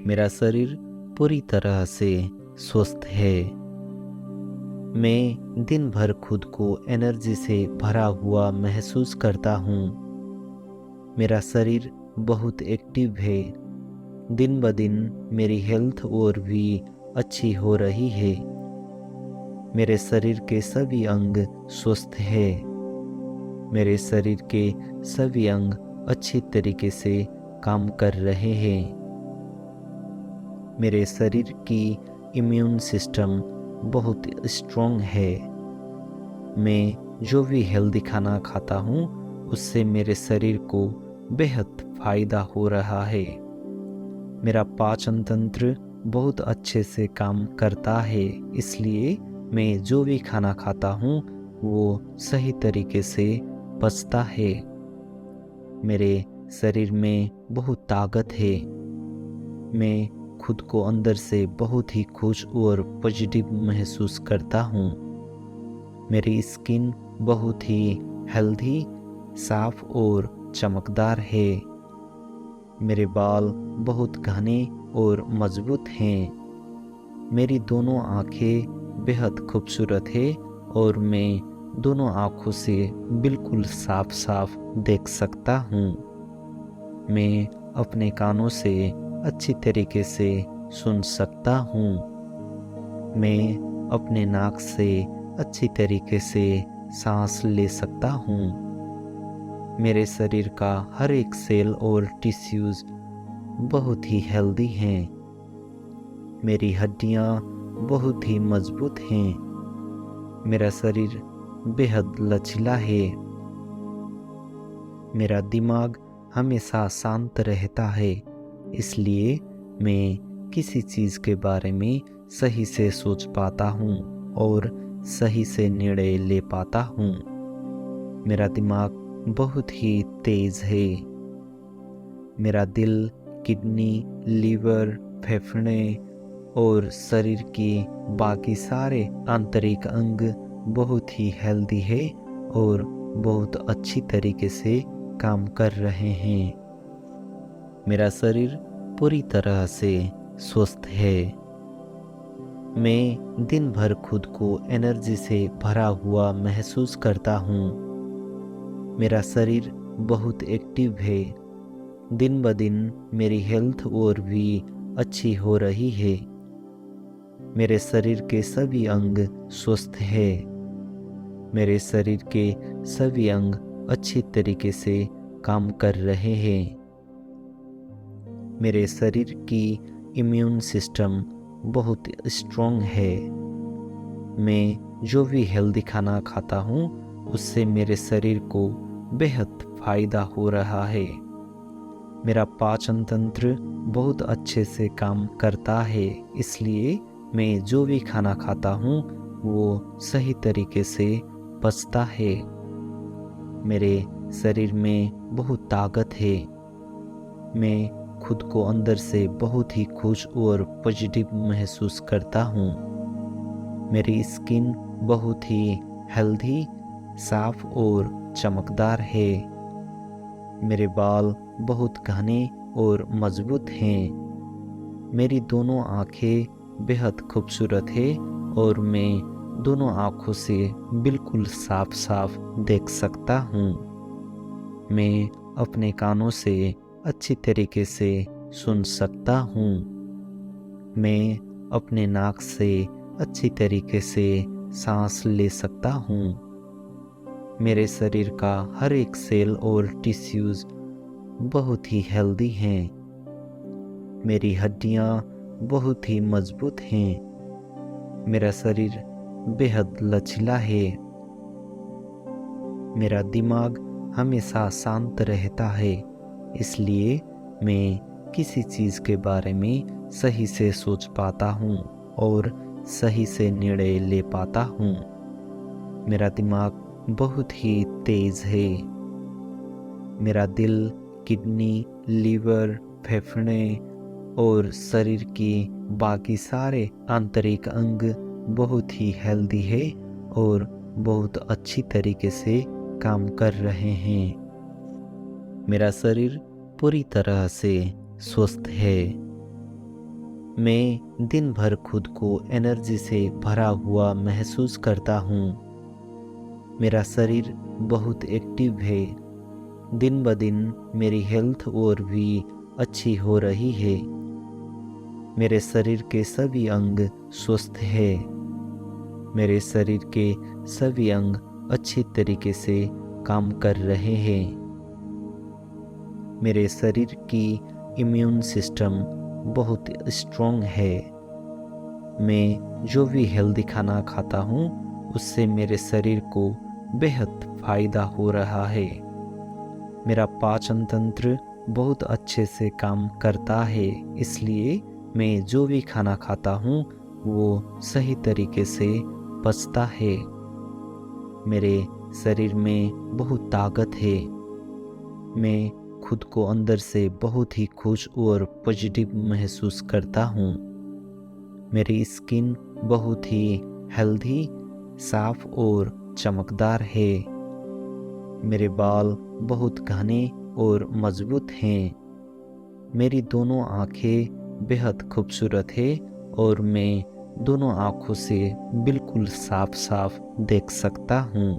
मेरा शरीर पूरी तरह से स्वस्थ है। मैं दिन भर खुद को एनर्जी से भरा हुआ महसूस करता हूँ। मेरा शरीर बहुत एक्टिव है। दिन ब दिन मेरी हेल्थ और भी अच्छी हो रही है। मेरे शरीर के सभी अंग स्वस्थ है। मेरे शरीर के सभी अंग अच्छी तरीके से काम कर रहे हैं। मेरे शरीर की इम्यून सिस्टम बहुत स्ट्रॉन्ग है। मैं जो भी हेल्दी खाना खाता हूँ उससे मेरे शरीर को बेहद फायदा हो रहा है। मेरा पाचन तंत्र बहुत अच्छे से काम करता है, इसलिए मैं जो भी खाना खाता हूँ वो सही तरीके से पचता है। मेरे शरीर में बहुत ताकत है। मैं खुद को अंदर से बहुत ही खुश और पॉजिटिव महसूस करता हूँ। मेरी स्किन बहुत ही हेल्दी, साफ और चमकदार है। मेरे बाल बहुत घने और मजबूत हैं। मेरी दोनों आंखें बेहद खूबसूरत है और मैं दोनों आँखों से बिल्कुल साफ साफ देख सकता हूँ। मैं अपने कानों से अच्छी तरीके से सुन सकता हूँ। मैं अपने नाक से अच्छी तरीके से सांस ले सकता हूँ। मेरे शरीर का हर एक सेल और टिश्यूज बहुत ही हेल्दी हैं। मेरी हड्डियाँ बहुत ही मजबूत हैं। मेरा शरीर बेहद लचीला है। मेरा दिमाग हमेशा शांत रहता है, इसलिए मैं किसी चीज़ के बारे में सही से सोच पाता हूँ और सही से निर्णय ले पाता हूँ। मेरा दिमाग बहुत ही तेज है। मेरा दिल, किडनी, लीवर, फेफड़े और शरीर की बाकी सारे आंतरिक अंग बहुत ही हेल्दी है और बहुत अच्छी तरीके से काम कर रहे हैं। मेरा शरीर पूरी तरह से स्वस्थ है। मैं दिन भर खुद को एनर्जी से भरा हुआ महसूस करता हूँ। मेरा शरीर बहुत एक्टिव है। दिन ब दिन मेरी हेल्थ और भी अच्छी हो रही है। मेरे शरीर के सभी अंग स्वस्थ है। मेरे शरीर के सभी अंग अच्छी तरीके से काम कर रहे हैं। मेरे शरीर की इम्यून सिस्टम बहुत स्ट्रॉन्ग है। मैं जो भी हेल्दी खाना खाता हूँ उससे मेरे शरीर को बेहद फायदा हो रहा है। मेरा पाचन तंत्र बहुत अच्छे से काम करता है, इसलिए मैं जो भी खाना खाता हूँ वो सही तरीके से पचता है। मेरे शरीर में बहुत ताकत है। मैं खुद को अंदर से बहुत ही खुश और पॉजिटिव महसूस करता हूँ। मेरी स्किन बहुत ही हेल्दी, साफ और चमकदार है। मेरे बाल बहुत घने और मजबूत हैं। मेरी दोनों आंखें बेहद खूबसूरत है और मैं दोनों आँखों से बिल्कुल साफ साफ देख सकता हूँ। मैं अपने कानों से अच्छी तरीके से सुन सकता हूँ। मैं अपने नाक से अच्छी तरीके से सांस ले सकता हूँ। मेरे शरीर का हर एक सेल और टिश्यूज बहुत ही हेल्दी हैं। मेरी हड्डियाँ बहुत ही मजबूत हैं। मेरा शरीर बेहद लचीला है। मेरा दिमाग हमेशा शांत रहता है, इसलिए मैं किसी चीज़ के बारे में सही से सोच पाता हूँ और सही से निर्णय ले पाता हूँ। मेरा दिमाग बहुत ही तेज है। मेरा दिल, किडनी, लीवर, फेफड़े और शरीर की बाकी सारे आंतरिक अंग बहुत ही हेल्दी है और बहुत अच्छी तरीके से काम कर रहे हैं। मेरा शरीर पूरी तरह से स्वस्थ है। मैं दिन भर खुद को एनर्जी से भरा हुआ महसूस करता हूँ। मेरा शरीर बहुत एक्टिव है। दिन ब दिन मेरी हेल्थ और भी अच्छी हो रही है। मेरे शरीर के सभी अंग स्वस्थ है। मेरे शरीर के सभी अंग अच्छी तरीके से काम कर रहे हैं। मेरे शरीर की इम्यून सिस्टम बहुत स्ट्रॉन्ग है। मैं जो भी हेल्दी खाना खाता हूँ उससे मेरे शरीर को बेहद फायदा हो रहा है। मेरा पाचन तंत्र बहुत अच्छे से काम करता है, इसलिए मैं जो भी खाना खाता हूँ वो सही तरीके से पचता है। मेरे शरीर में बहुत ताकत है। मैं खुद को अंदर से बहुत ही खुश और पॉजिटिव महसूस करता हूँ। मेरी स्किन बहुत ही हेल्दी, साफ और चमकदार है। मेरे बाल बहुत घने और मजबूत हैं। मेरी दोनों आंखें बेहद खूबसूरत है और मैं दोनों आंखों से बिल्कुल साफ साफ देख सकता हूँ।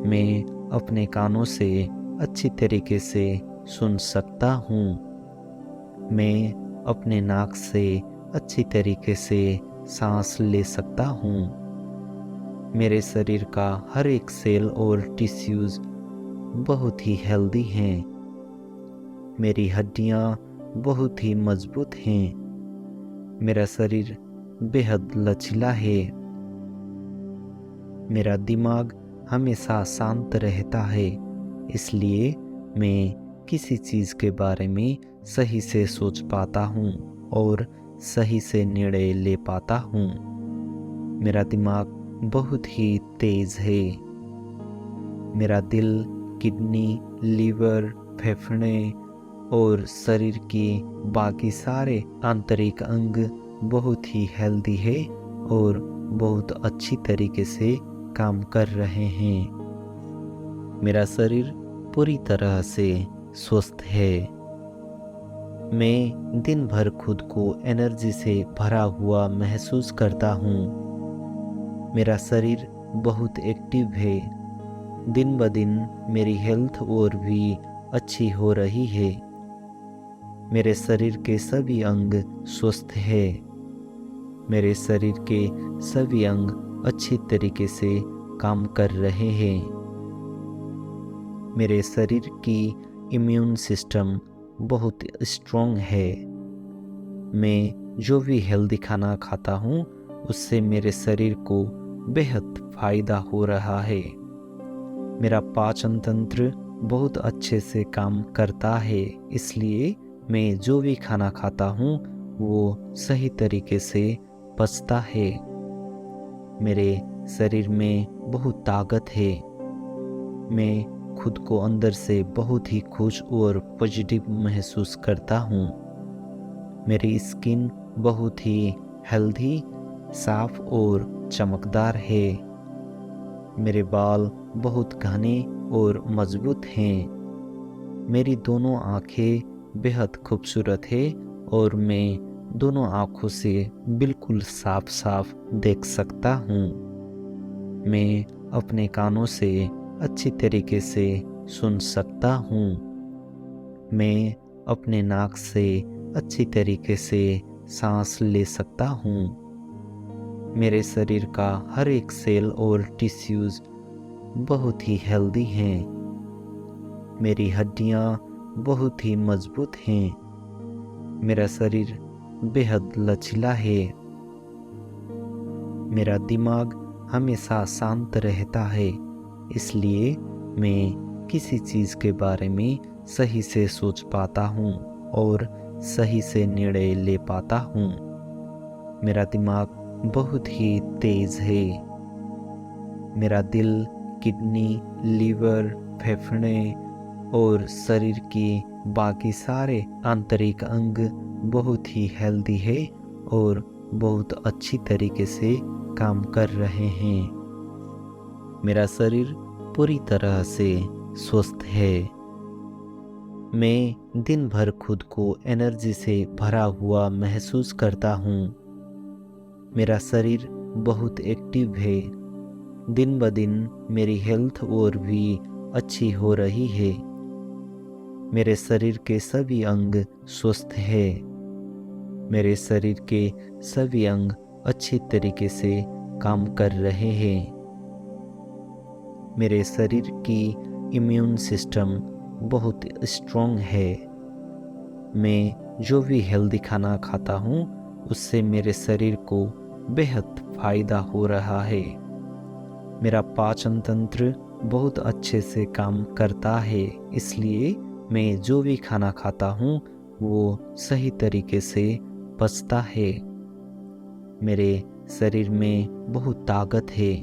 मैं अपने कानों से अच्छी तरीके से सुन सकता हूँ। मैं अपने नाक से अच्छी तरीके से सांस ले सकता हूँ। मेरे शरीर का हर एक सेल और टिश्यूज बहुत ही हेल्दी हैं। मेरी हड्डियाँ बहुत ही मजबूत हैं। मेरा शरीर बेहद लचीला है। मेरा दिमाग हमेशा शांत रहता है, इसलिए मैं किसी चीज़ के बारे में सही से सोच पाता हूँ और सही से निर्णय ले पाता हूँ। मेरा दिमाग बहुत ही तेज है। मेरा दिल, किडनी, लीवर, फेफड़े और शरीर के बाकी सारे आंतरिक अंग बहुत ही हेल्दी है और बहुत अच्छी तरीके से काम कर रहे हैं। मेरा शरीर पूरी तरह से स्वस्थ है। मैं दिन भर खुद को एनर्जी से भरा हुआ महसूस करता हूँ। मेरा शरीर बहुत एक्टिव है। दिन ब दिन मेरी हेल्थ और भी अच्छी हो रही है। मेरे शरीर के सभी अंग स्वस्थ है। मेरे शरीर के सभी अंग अच्छी तरीके से काम कर रहे हैं। मेरे शरीर की इम्यून सिस्टम बहुत स्ट्रॉन्ग है। मैं जो भी हेल्दी खाना खाता हूँ उससे मेरे शरीर को बेहद फायदा हो रहा है। मेरा पाचन तंत्र बहुत अच्छे से काम करता है, इसलिए मैं जो भी खाना खाता हूँ वो सही तरीके से पचता है। मेरे शरीर में बहुत ताकत है। मैं खुद को अंदर से बहुत ही खुश और पॉजिटिव महसूस करता हूँ। मेरी स्किन बहुत ही हेल्दी, साफ और चमकदार है। मेरे बाल बहुत घने और मजबूत हैं। मेरी दोनों आंखें बेहद खूबसूरत है और मैं दोनों आंखों से बिल्कुल साफ साफ देख सकता हूँ। मैं अपने कानों से अच्छी तरीके से सुन सकता हूँ। मैं अपने नाक से अच्छी तरीके से सांस ले सकता हूँ। मेरे शरीर का हर एक सेल और टिश्यूज बहुत ही हेल्दी हैं। मेरी हड्डियाँ बहुत ही मजबूत हैं। मेरा शरीर बेहद लचीला है। मेरा दिमाग हमेशा शांत रहता है, इसलिए मैं किसी चीज़ के बारे में सही से सोच पाता हूँ और सही से निर्णय ले पाता हूँ। मेरा दिमाग बहुत ही तेज है। मेरा दिल, किडनी, लीवर, फेफड़े और शरीर के बाकी सारे आंतरिक अंग बहुत ही हेल्दी है और बहुत अच्छी तरीके से काम कर रहे हैं। मेरा शरीर पूरी तरह से स्वस्थ है। मैं दिन भर खुद को एनर्जी से भरा हुआ महसूस करता हूँ। मेरा शरीर बहुत एक्टिव है। दिन ब दिन मेरी हेल्थ और भी अच्छी हो रही है। मेरे शरीर के सभी अंग स्वस्थ हैं। मेरे शरीर के सभी अंग अच्छी तरीके से काम कर रहे हैं। मेरे शरीर की इम्यून सिस्टम बहुत स्ट्रॉन्ग है। मैं जो भी हेल्दी खाना खाता हूँ उससे मेरे शरीर को बेहद फायदा हो रहा है। मेरा पाचन तंत्र बहुत अच्छे से काम करता है, इसलिए मैं जो भी खाना खाता हूँ वो सही तरीके से पचता है। मेरे शरीर में बहुत ताकत है।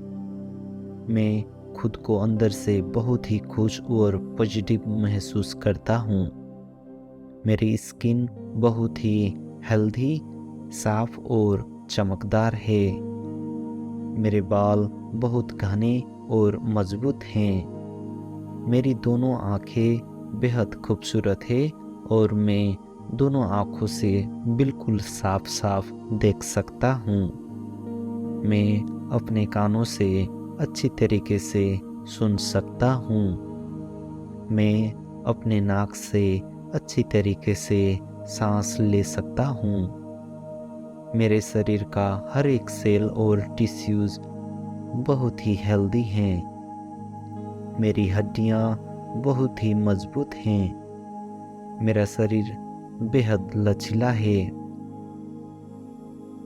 मैं खुद को अंदर से बहुत ही खुश और पॉजिटिव महसूस करता हूँ। मेरी स्किन बहुत ही हेल्दी, साफ और चमकदार है। मेरे बाल बहुत घने और मजबूत हैं। मेरी दोनों आंखें बेहद खूबसूरत है और मैं दोनों आंखों से बिल्कुल साफ साफ देख सकता हूँ। मैं अपने कानों से अच्छी तरीके से सुन सकता हूँ। मैं अपने नाक से अच्छी तरीके से सांस ले सकता हूँ। मेरे शरीर का हर एक सेल और टिश्यूज बहुत ही हेल्दी हैं। मेरी हड्डियाँ बहुत ही मजबूत हैं। मेरा शरीर बेहद लचीला है।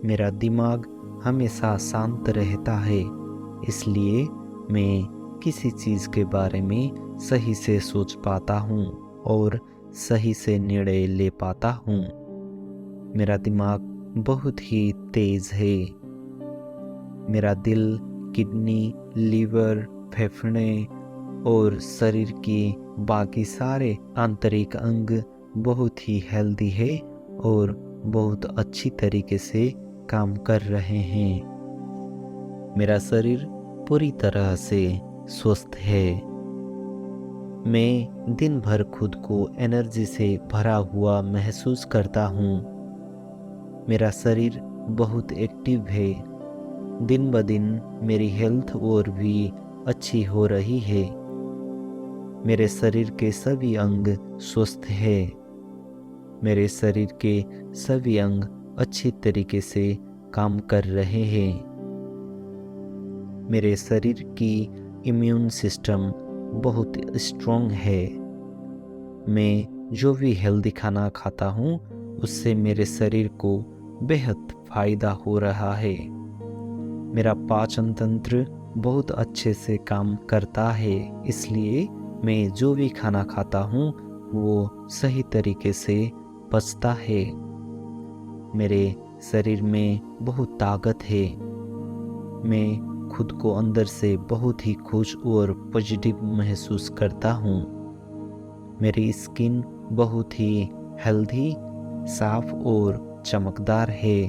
मेरा दिमाग हमेशा शांत रहता है, इसलिए मैं किसी चीज़ के बारे में सही से सोच पाता हूँ और सही से निर्णय ले पाता हूँ। मेरा दिमाग बहुत ही तेज है। मेरा दिल, किडनी, लीवर, फेफड़े और शरीर की बाकी सारे आंतरिक अंग बहुत ही हेल्दी है और बहुत अच्छी तरीके से काम कर रहे हैं। मेरा शरीर पूरी तरह से स्वस्थ है। मैं दिन भर खुद को एनर्जी से भरा हुआ महसूस करता हूँ। मेरा शरीर बहुत एक्टिव है। दिन ब दिन मेरी हेल्थ और भी अच्छी हो रही है। मेरे शरीर के सभी अंग स्वस्थ हैं। मेरे शरीर के सभी अंग अच्छी तरीके से काम कर रहे हैं। मेरे शरीर की इम्यून सिस्टम बहुत स्ट्रॉन्ग है। मैं जो भी हेल्दी खाना खाता हूँ उससे मेरे शरीर को बेहद फायदा हो रहा है। मेरा पाचन तंत्र बहुत अच्छे से काम करता है, इसलिए मैं जो भी खाना खाता हूँ वो सही तरीके से पचता है। मेरे शरीर में बहुत ताकत है। मैं खुद को अंदर से बहुत ही खुश और पॉजिटिव महसूस करता हूँ। मेरी स्किन बहुत ही हेल्दी, साफ और चमकदार है।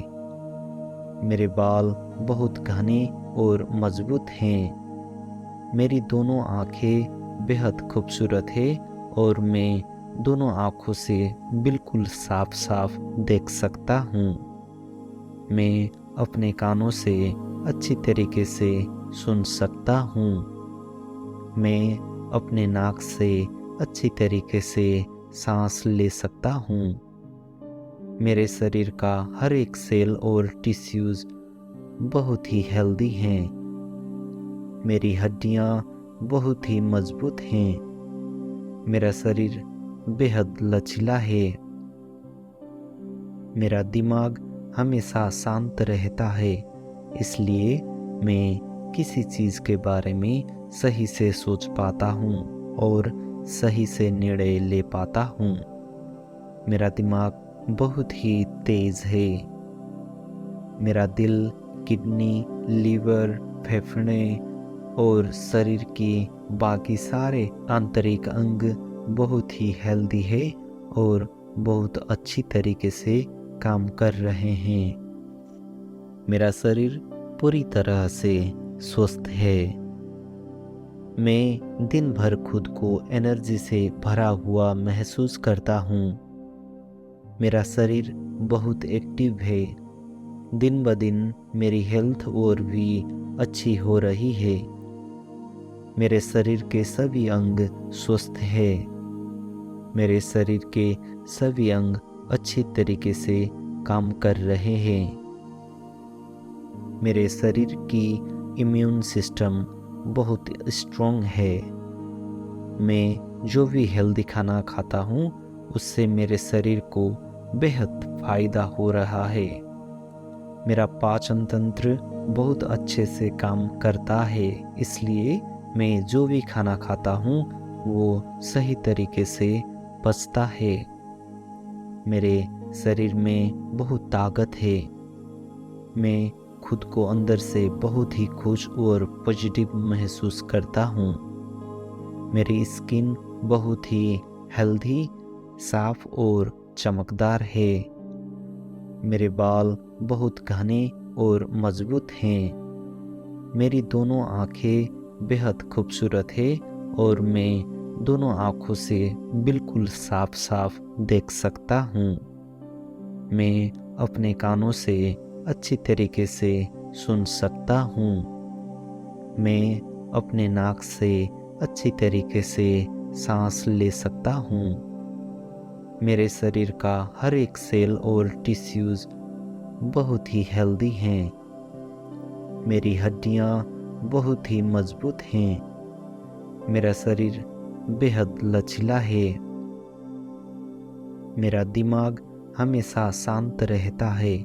मेरे बाल बहुत घने और मजबूत हैं। मेरी दोनों आंखें बेहद खूबसूरत है और मैं दोनों आंखों से बिल्कुल साफ साफ देख सकता हूँ। मैं अपने कानों से अच्छी तरीके से सुन सकता हूँ। मैं अपने नाक से अच्छी तरीके से सांस ले सकता हूँ। मेरे शरीर का हर एक सेल और टिश्यूज बहुत ही हेल्दी हैं। मेरी हड्डियाँ बहुत ही मजबूत हैं। मेरा शरीर बेहद लचीला है। मेरा दिमाग हमेशा शांत रहता है, इसलिए मैं किसी चीज़ के बारे में सही से सोच पाता हूँ और सही से निर्णय ले पाता हूँ। मेरा दिमाग बहुत ही तेज है। मेरा दिल, किडनी, लीवर, फेफड़े और शरीर की बाकी सारे आंतरिक अंग बहुत ही हेल्दी है और बहुत अच्छी तरीके से काम कर रहे हैं। मेरा शरीर पूरी तरह से स्वस्थ है। मैं दिन भर खुद को एनर्जी से भरा हुआ महसूस करता हूँ। मेरा शरीर बहुत एक्टिव है। दिन ब दिन मेरी हेल्थ और भी अच्छी हो रही है। मेरे शरीर के सभी अंग स्वस्थ हैं। मेरे शरीर के सभी अंग अच्छी तरीके से काम कर रहे हैं। मेरे शरीर की इम्यून सिस्टम बहुत स्ट्रॉन्ग है। मैं जो भी हेल्दी खाना खाता हूँ उससे मेरे शरीर को बेहद फायदा हो रहा है। मेरा पाचन तंत्र बहुत अच्छे से काम करता है, इसलिए मैं जो भी खाना खाता हूँ वो सही तरीके से पचता है। मेरे शरीर में बहुत ताकत है। मैं खुद को अंदर से बहुत ही खुश और पॉजिटिव महसूस करता हूँ। मेरी स्किन बहुत ही हेल्दी, साफ और चमकदार है। मेरे बाल बहुत घने और मजबूत हैं। मेरी दोनों आंखें बेहद खूबसूरत है और मैं दोनों आंखों से बिल्कुल साफ साफ देख सकता हूँ। मैं अपने कानों से अच्छी तरीके से सुन सकता हूँ। मैं अपने नाक से अच्छी तरीके से सांस ले सकता हूँ। मेरे शरीर का हर एक सेल और टिश्यूज बहुत ही हेल्दी हैं। मेरी हड्डियाँ बहुत ही मजबूत हैं। मेरा शरीर बेहद लचीला है। मेरा दिमाग हमेशा शांत रहता है,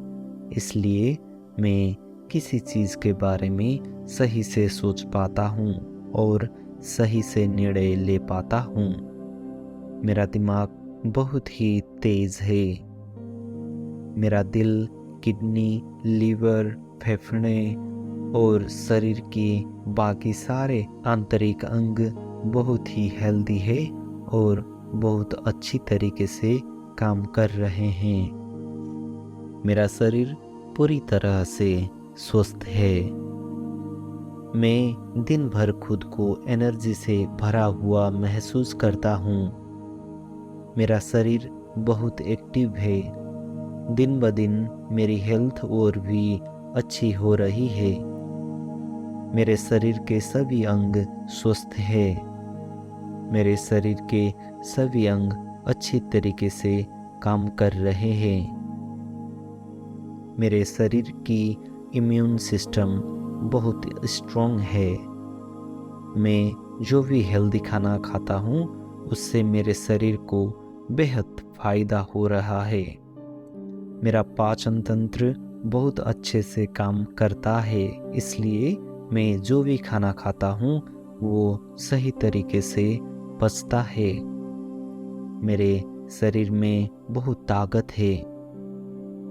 इसलिए मैं किसी चीज़ के बारे में सही से सोच पाता हूँ और सही से निर्णय ले पाता हूँ। मेरा दिमाग बहुत ही तेज है। मेरा दिल, किडनी, लीवर, फेफड़े और शरीर के बाकी सारे आंतरिक अंग बहुत ही हेल्दी है और बहुत अच्छी तरीके से काम कर रहे हैं। मेरा शरीर पूरी तरह से स्वस्थ है। मैं दिन भर खुद को एनर्जी से भरा हुआ महसूस करता हूँ। मेरा शरीर बहुत एक्टिव है। दिन ब दिन मेरी हेल्थ और भी अच्छी हो रही है। मेरे शरीर के सभी अंग स्वस्थ हैं। मेरे शरीर के सभी अंग अच्छी तरीके से काम कर रहे हैं। मेरे शरीर की इम्यून सिस्टम बहुत स्ट्रॉन्ग है। मैं जो भी हेल्दी खाना खाता हूँ उससे मेरे शरीर को बेहद फायदा हो रहा है। मेरा पाचन तंत्र बहुत अच्छे से काम करता है, इसलिए मैं जो भी खाना खाता हूँ वो सही तरीके से पचता है। मेरे शरीर में बहुत ताकत है।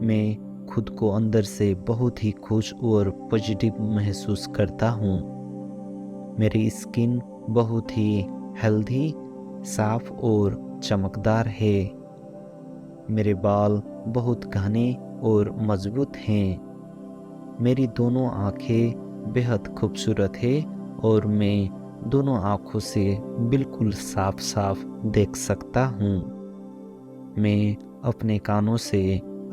मैं खुद को अंदर से बहुत ही खुश और पॉजिटिव महसूस करता हूँ। मेरी स्किन बहुत ही हेल्दी, साफ और चमकदार है। मेरे बाल बहुत घने और मजबूत हैं। मेरी दोनों आंखें बेहद खूबसूरत है और मैं दोनों आंखों से बिल्कुल साफ साफ देख सकता हूँ। मैं अपने कानों से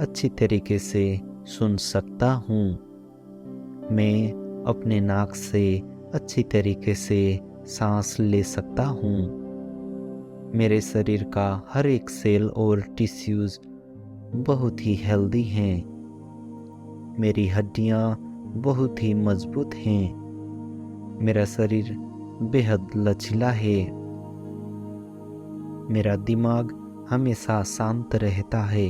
अच्छी तरीके से सुन सकता हूँ। मैं अपने नाक से अच्छी तरीके से सांस ले सकता हूँ। मेरे शरीर का हर एक सेल और टिश्यूज बहुत ही हेल्दी हैं। मेरी हड्डियाँ बहुत ही मजबूत हैं। मेरा शरीर बेहद लचीला है। मेरा दिमाग हमेशा शांत रहता है,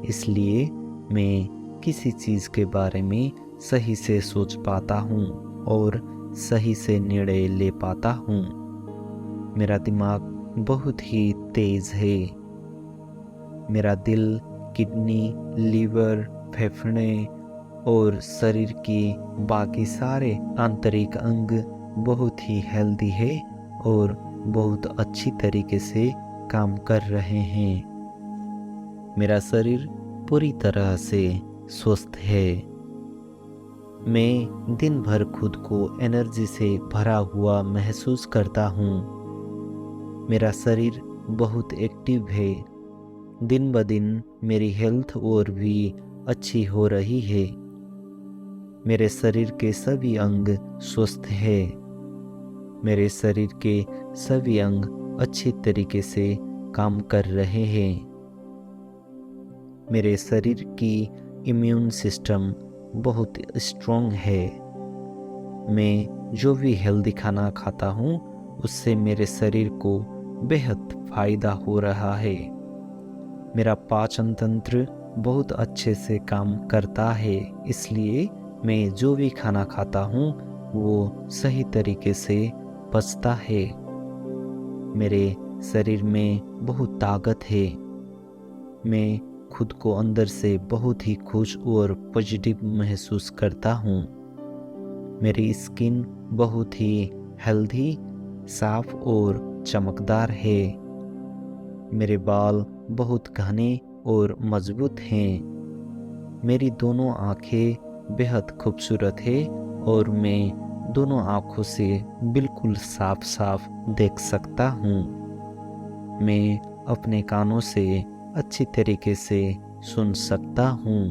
इसलिए मैं किसी चीज़ के बारे में सही से सोच पाता हूँ और सही से निर्णय ले पाता हूँ। मेरा दिमाग बहुत ही तेज है। मेरा दिल, किडनी, लीवर, फेफड़े और शरीर के बाकी सारे आंतरिक अंग बहुत ही हेल्दी है और बहुत अच्छी तरीके से काम कर रहे हैं। मेरा शरीर पूरी तरह से स्वस्थ है। मैं दिन भर खुद को एनर्जी से भरा हुआ महसूस करता हूँ। मेरा शरीर बहुत एक्टिव है। दिन ब दिन मेरी हेल्थ और भी अच्छी हो रही है। मेरे शरीर के सभी अंग स्वस्थ हैं। मेरे शरीर के सभी अंग अच्छी तरीके से काम कर रहे हैं। मेरे शरीर की इम्यून सिस्टम बहुत स्ट्रॉन्ग है। मैं जो भी हेल्दी खाना खाता हूँ उससे मेरे शरीर को बेहद फायदा हो रहा है। मेरा पाचन तंत्र बहुत अच्छे से काम करता है, इसलिए मैं जो भी खाना खाता हूँ वो सही तरीके से पचता है। मेरे शरीर में बहुत ताकत है। मैं खुद को अंदर से बहुत ही खुश और पॉजिटिव महसूस करता हूँ। मेरी स्किन बहुत ही हेल्दी, साफ और चमकदार है। मेरे बाल बहुत घने और मजबूत हैं। मेरी दोनों आंखें बेहद खूबसूरत है और मैं दोनों आंखों से बिल्कुल साफ साफ देख सकता हूँ। मैं अपने कानों से अच्छी तरीके से सुन सकता हूँ।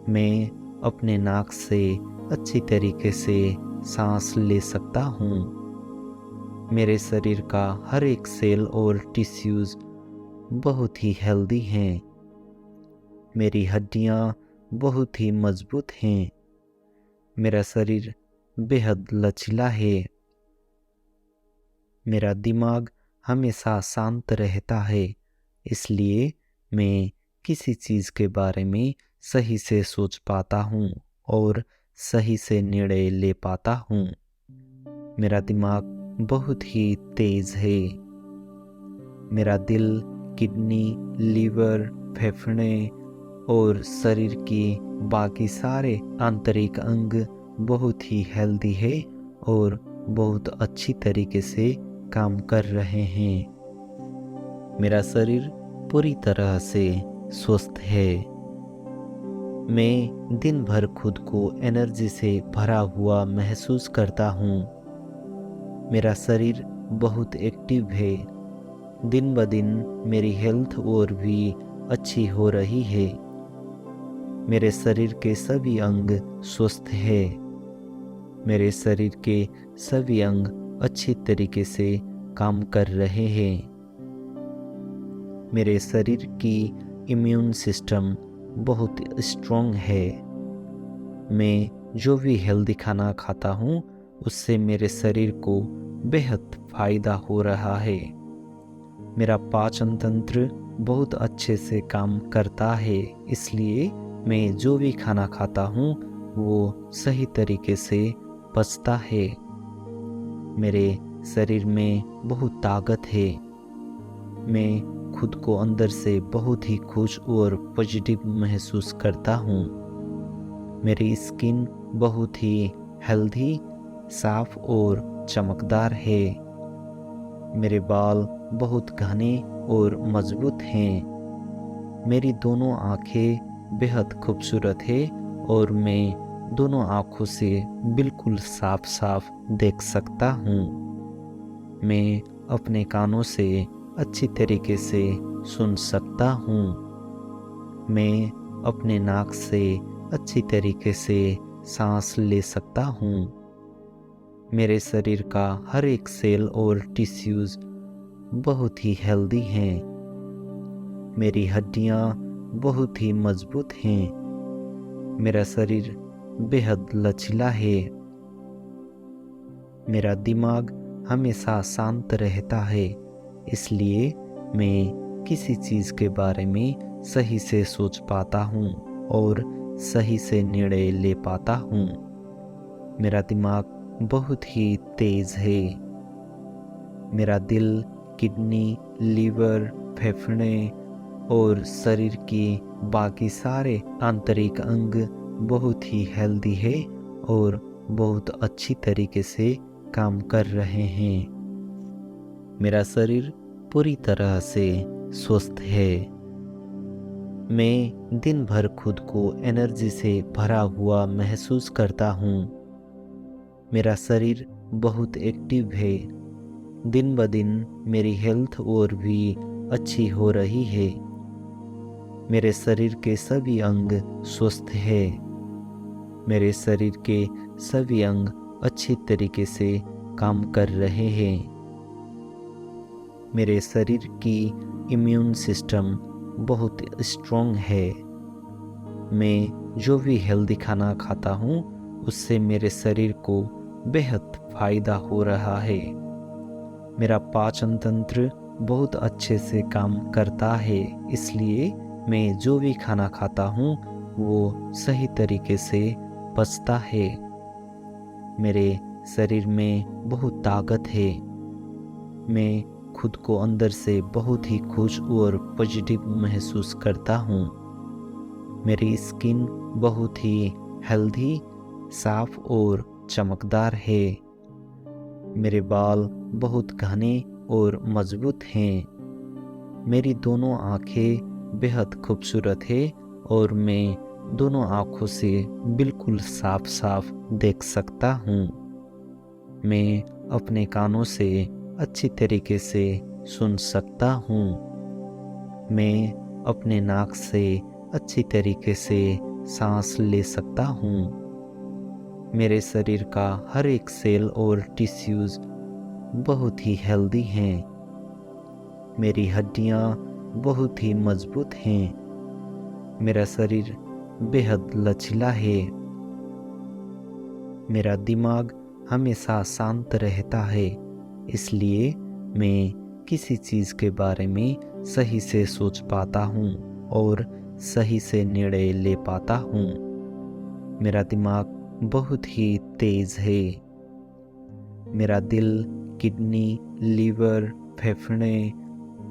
मैं अपने नाक से अच्छी तरीके से सांस ले सकता हूँ। मेरे शरीर का हर एक सेल और टिश्यूज बहुत ही हेल्दी हैं। मेरी हड्डियाँ बहुत ही मजबूत हैं। मेरा शरीर बेहद लचीला है। मेरा दिमाग हमेशा शांत रहता है, इसलिए मैं किसी चीज़ के बारे में सही से सोच पाता हूँ और सही से निर्णय ले पाता हूँ। मेरा दिमाग बहुत ही तेज है। मेरा दिल, किडनी, लीवर, फेफड़े और शरीर की बाकी सारे आंतरिक अंग बहुत ही हेल्दी है और बहुत अच्छी तरीके से काम कर रहे हैं। मेरा शरीर पूरी तरह से स्वस्थ है। मैं दिन भर खुद को एनर्जी से भरा हुआ महसूस करता हूँ। मेरा शरीर बहुत एक्टिव है। दिन ब दिन मेरी हेल्थ और भी अच्छी हो रही है। मेरे शरीर के सभी अंग स्वस्थ हैं। मेरे शरीर के सभी अंग अच्छी तरीके से काम कर रहे हैं। मेरे शरीर की इम्यून सिस्टम बहुत स्ट्रॉन्ग है। मैं जो भी हेल्दी खाना खाता हूँ उससे मेरे शरीर को बेहद फायदा हो रहा है। मेरा पाचन तंत्र बहुत अच्छे से काम करता है, इसलिए मैं जो भी खाना खाता हूँ वो सही तरीके से पचता है। मेरे शरीर में बहुत ताकत है। मैं खुद को अंदर से बहुत ही खुश और पॉजिटिव महसूस करता हूँ। मेरी स्किन बहुत ही हेल्दी, साफ और चमकदार है। मेरे बाल बहुत घने और मजबूत हैं। मेरी दोनों आंखें बेहद खूबसूरत है और मैं दोनों आंखों से बिल्कुल साफ साफ देख सकता हूँ। मैं अपने कानों से अच्छी तरीके से सुन सकता हूँ। मैं अपने नाक से अच्छी तरीके से सांस ले सकता हूँ। मेरे शरीर का हर एक सेल और टिश्यूज बहुत ही हेल्दी हैं। मेरी हड्डियाँ बहुत ही मजबूत हैं। मेरा शरीर बेहद लचीला है। मेरा दिमाग हमेशा शांत रहता है, इसलिए मैं किसी चीज़ के बारे में सही से सोच पाता हूँ और सही से निर्णय ले पाता हूँ। मेरा दिमाग बहुत ही तेज है। मेरा दिल, किडनी, लीवर, फेफड़े और शरीर की बाकी सारे आंतरिक अंग बहुत ही हेल्दी है और बहुत अच्छी तरीके से काम कर रहे हैं। मेरा शरीर पूरी तरह से स्वस्थ है। मैं दिन भर खुद को एनर्जी से भरा हुआ महसूस करता हूँ। मेरा शरीर बहुत एक्टिव है। दिन ब दिन मेरी हेल्थ और भी अच्छी हो रही है। मेरे शरीर के सभी अंग स्वस्थ हैं। मेरे शरीर के सभी अंग अच्छी तरीके से काम कर रहे हैं। मेरे शरीर की इम्यून सिस्टम बहुत स्ट्रॉन्ग है। मैं जो भी हेल्दी खाना खाता हूँ उससे मेरे शरीर को बेहद फायदा हो रहा है। मेरा पाचन तंत्र बहुत अच्छे से काम करता है, इसलिए मैं जो भी खाना खाता हूँ वो सही तरीके से पचता है। मेरे शरीर में बहुत ताकत है। मैं खुद को अंदर से बहुत ही खुश और पॉजिटिव महसूस करता हूँ। मेरी स्किन बहुत ही हेल्दी, साफ और चमकदार है। मेरे बाल बहुत घने और मजबूत हैं। मेरी दोनों आंखें बेहद खूबसूरत है और मैं दोनों आँखों से बिल्कुल साफ साफ देख सकता हूँ। मैं अपने कानों से अच्छी तरीके से सुन सकता हूँ। मैं अपने नाक से अच्छी तरीके से सांस ले सकता हूँ। मेरे शरीर का हर एक सेल और टिश्यूज बहुत ही हेल्दी हैं। मेरी हड्डियाँ बहुत ही मजबूत हैं। मेरा शरीर बेहद लचीला है। मेरा दिमाग हमेशा शांत रहता है, इसलिए मैं किसी चीज़ के बारे में सही से सोच पाता हूँ और सही से निर्णय ले पाता हूँ। मेरा दिमाग बहुत ही तेज है। मेरा दिल, किडनी, लीवर, फेफड़े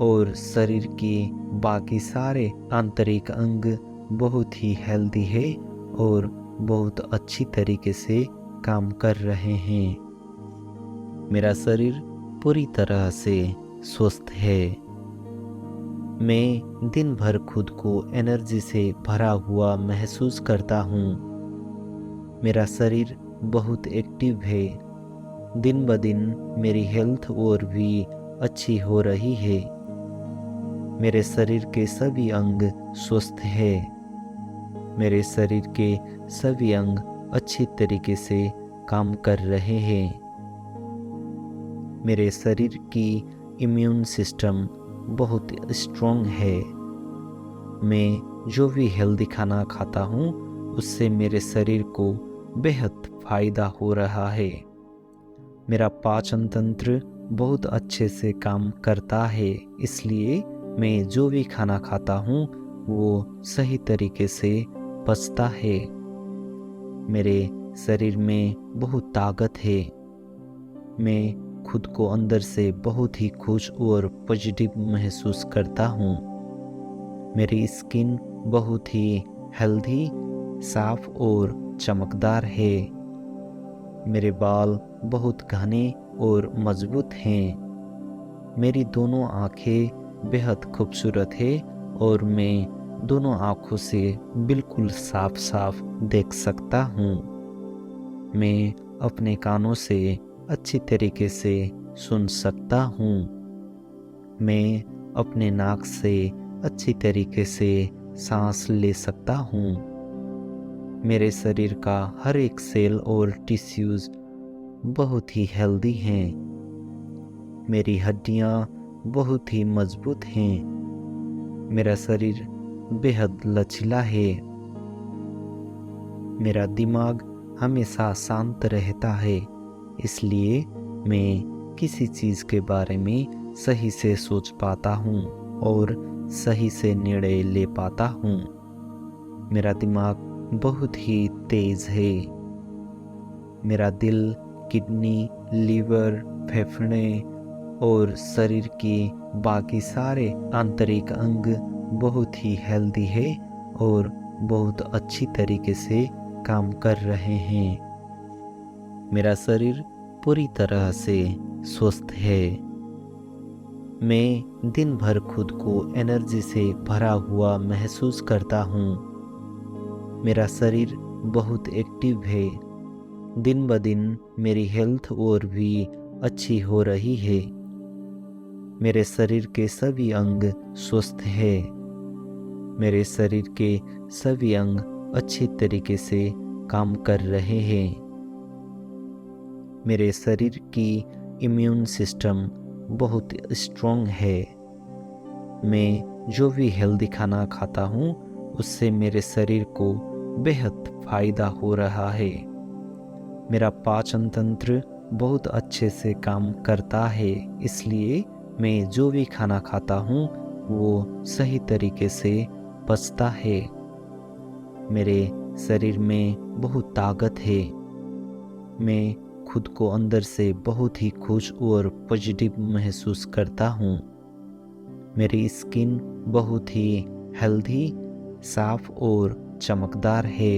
और शरीर के बाकी सारे आंतरिक अंग बहुत ही हेल्दी है और बहुत अच्छी तरीके से काम कर रहे हैं। मेरा शरीर पूरी तरह से स्वस्थ है। मैं दिन भर खुद को एनर्जी से भरा हुआ महसूस करता हूँ। मेरा शरीर बहुत एक्टिव है। दिन ब दिन मेरी हेल्थ और भी अच्छी हो रही है। मेरे शरीर के सभी अंग स्वस्थ हैं। मेरे शरीर के सभी अंग अच्छी तरीके से काम कर रहे हैं। मेरे शरीर की इम्यून सिस्टम बहुत स्ट्रॉन्ग है। मैं जो भी हेल्दी खाना खाता हूँ उससे मेरे शरीर को बेहद फायदा हो रहा है। मेरा पाचन तंत्र बहुत अच्छे से काम करता है, इसलिए मैं जो भी खाना खाता हूँ वो सही तरीके से पचता है। मेरे शरीर में बहुत ताकत है। मैं खुद को अंदर से बहुत ही खुश और पॉजिटिव महसूस करता हूँ। मेरी स्किन बहुत ही हेल्दी, साफ और चमकदार है। मेरे बाल बहुत घने और मजबूत हैं। मेरी दोनों आंखें बेहद खूबसूरत है और मैं दोनों आँखों से बिल्कुल साफ साफ देख सकता हूँ। मैं अपने कानों से अच्छी तरीके से सुन सकता हूँ। मैं अपने नाक से अच्छी तरीके से सांस ले सकता हूँ। मेरे शरीर का हर एक सेल और टिश्यूज बहुत ही हेल्दी हैं। मेरी हड्डियाँ बहुत ही मजबूत हैं। मेरा शरीर बेहद लचीला है। मेरा दिमाग हमेशा शांत रहता है, इसलिए मैं किसी चीज़ के बारे में सही से सोच पाता हूँ और सही से निर्णय ले पाता हूँ। मेरा दिमाग बहुत ही तेज है। मेरा दिल, किडनी, लीवर, फेफड़े और शरीर के बाकी सारे आंतरिक अंग बहुत ही हेल्दी है और बहुत अच्छी तरीके से काम कर रहे हैं। मेरा शरीर पूरी तरह से स्वस्थ है। मैं दिन भर खुद को एनर्जी से भरा हुआ महसूस करता हूँ। मेरा शरीर बहुत एक्टिव है। दिन ब दिन मेरी हेल्थ और भी अच्छी हो रही है। मेरे शरीर के सभी अंग स्वस्थ हैं। मेरे शरीर के सभी अंग अच्छी तरीके से काम कर रहे हैं। मेरे शरीर की इम्यून सिस्टम बहुत स्ट्रॉन्ग है। मैं जो भी हेल्दी खाना खाता हूँ उससे मेरे शरीर को बेहद फायदा हो रहा है। मेरा पाचन तंत्र बहुत अच्छे से काम करता है, इसलिए मैं जो भी खाना खाता हूँ वो सही तरीके से पचता है। मेरे शरीर में बहुत ताकत है। मैं खुद को अंदर से बहुत ही खुश और पॉजिटिव महसूस करता हूँ। मेरी स्किन बहुत ही हेल्दी, साफ और चमकदार है।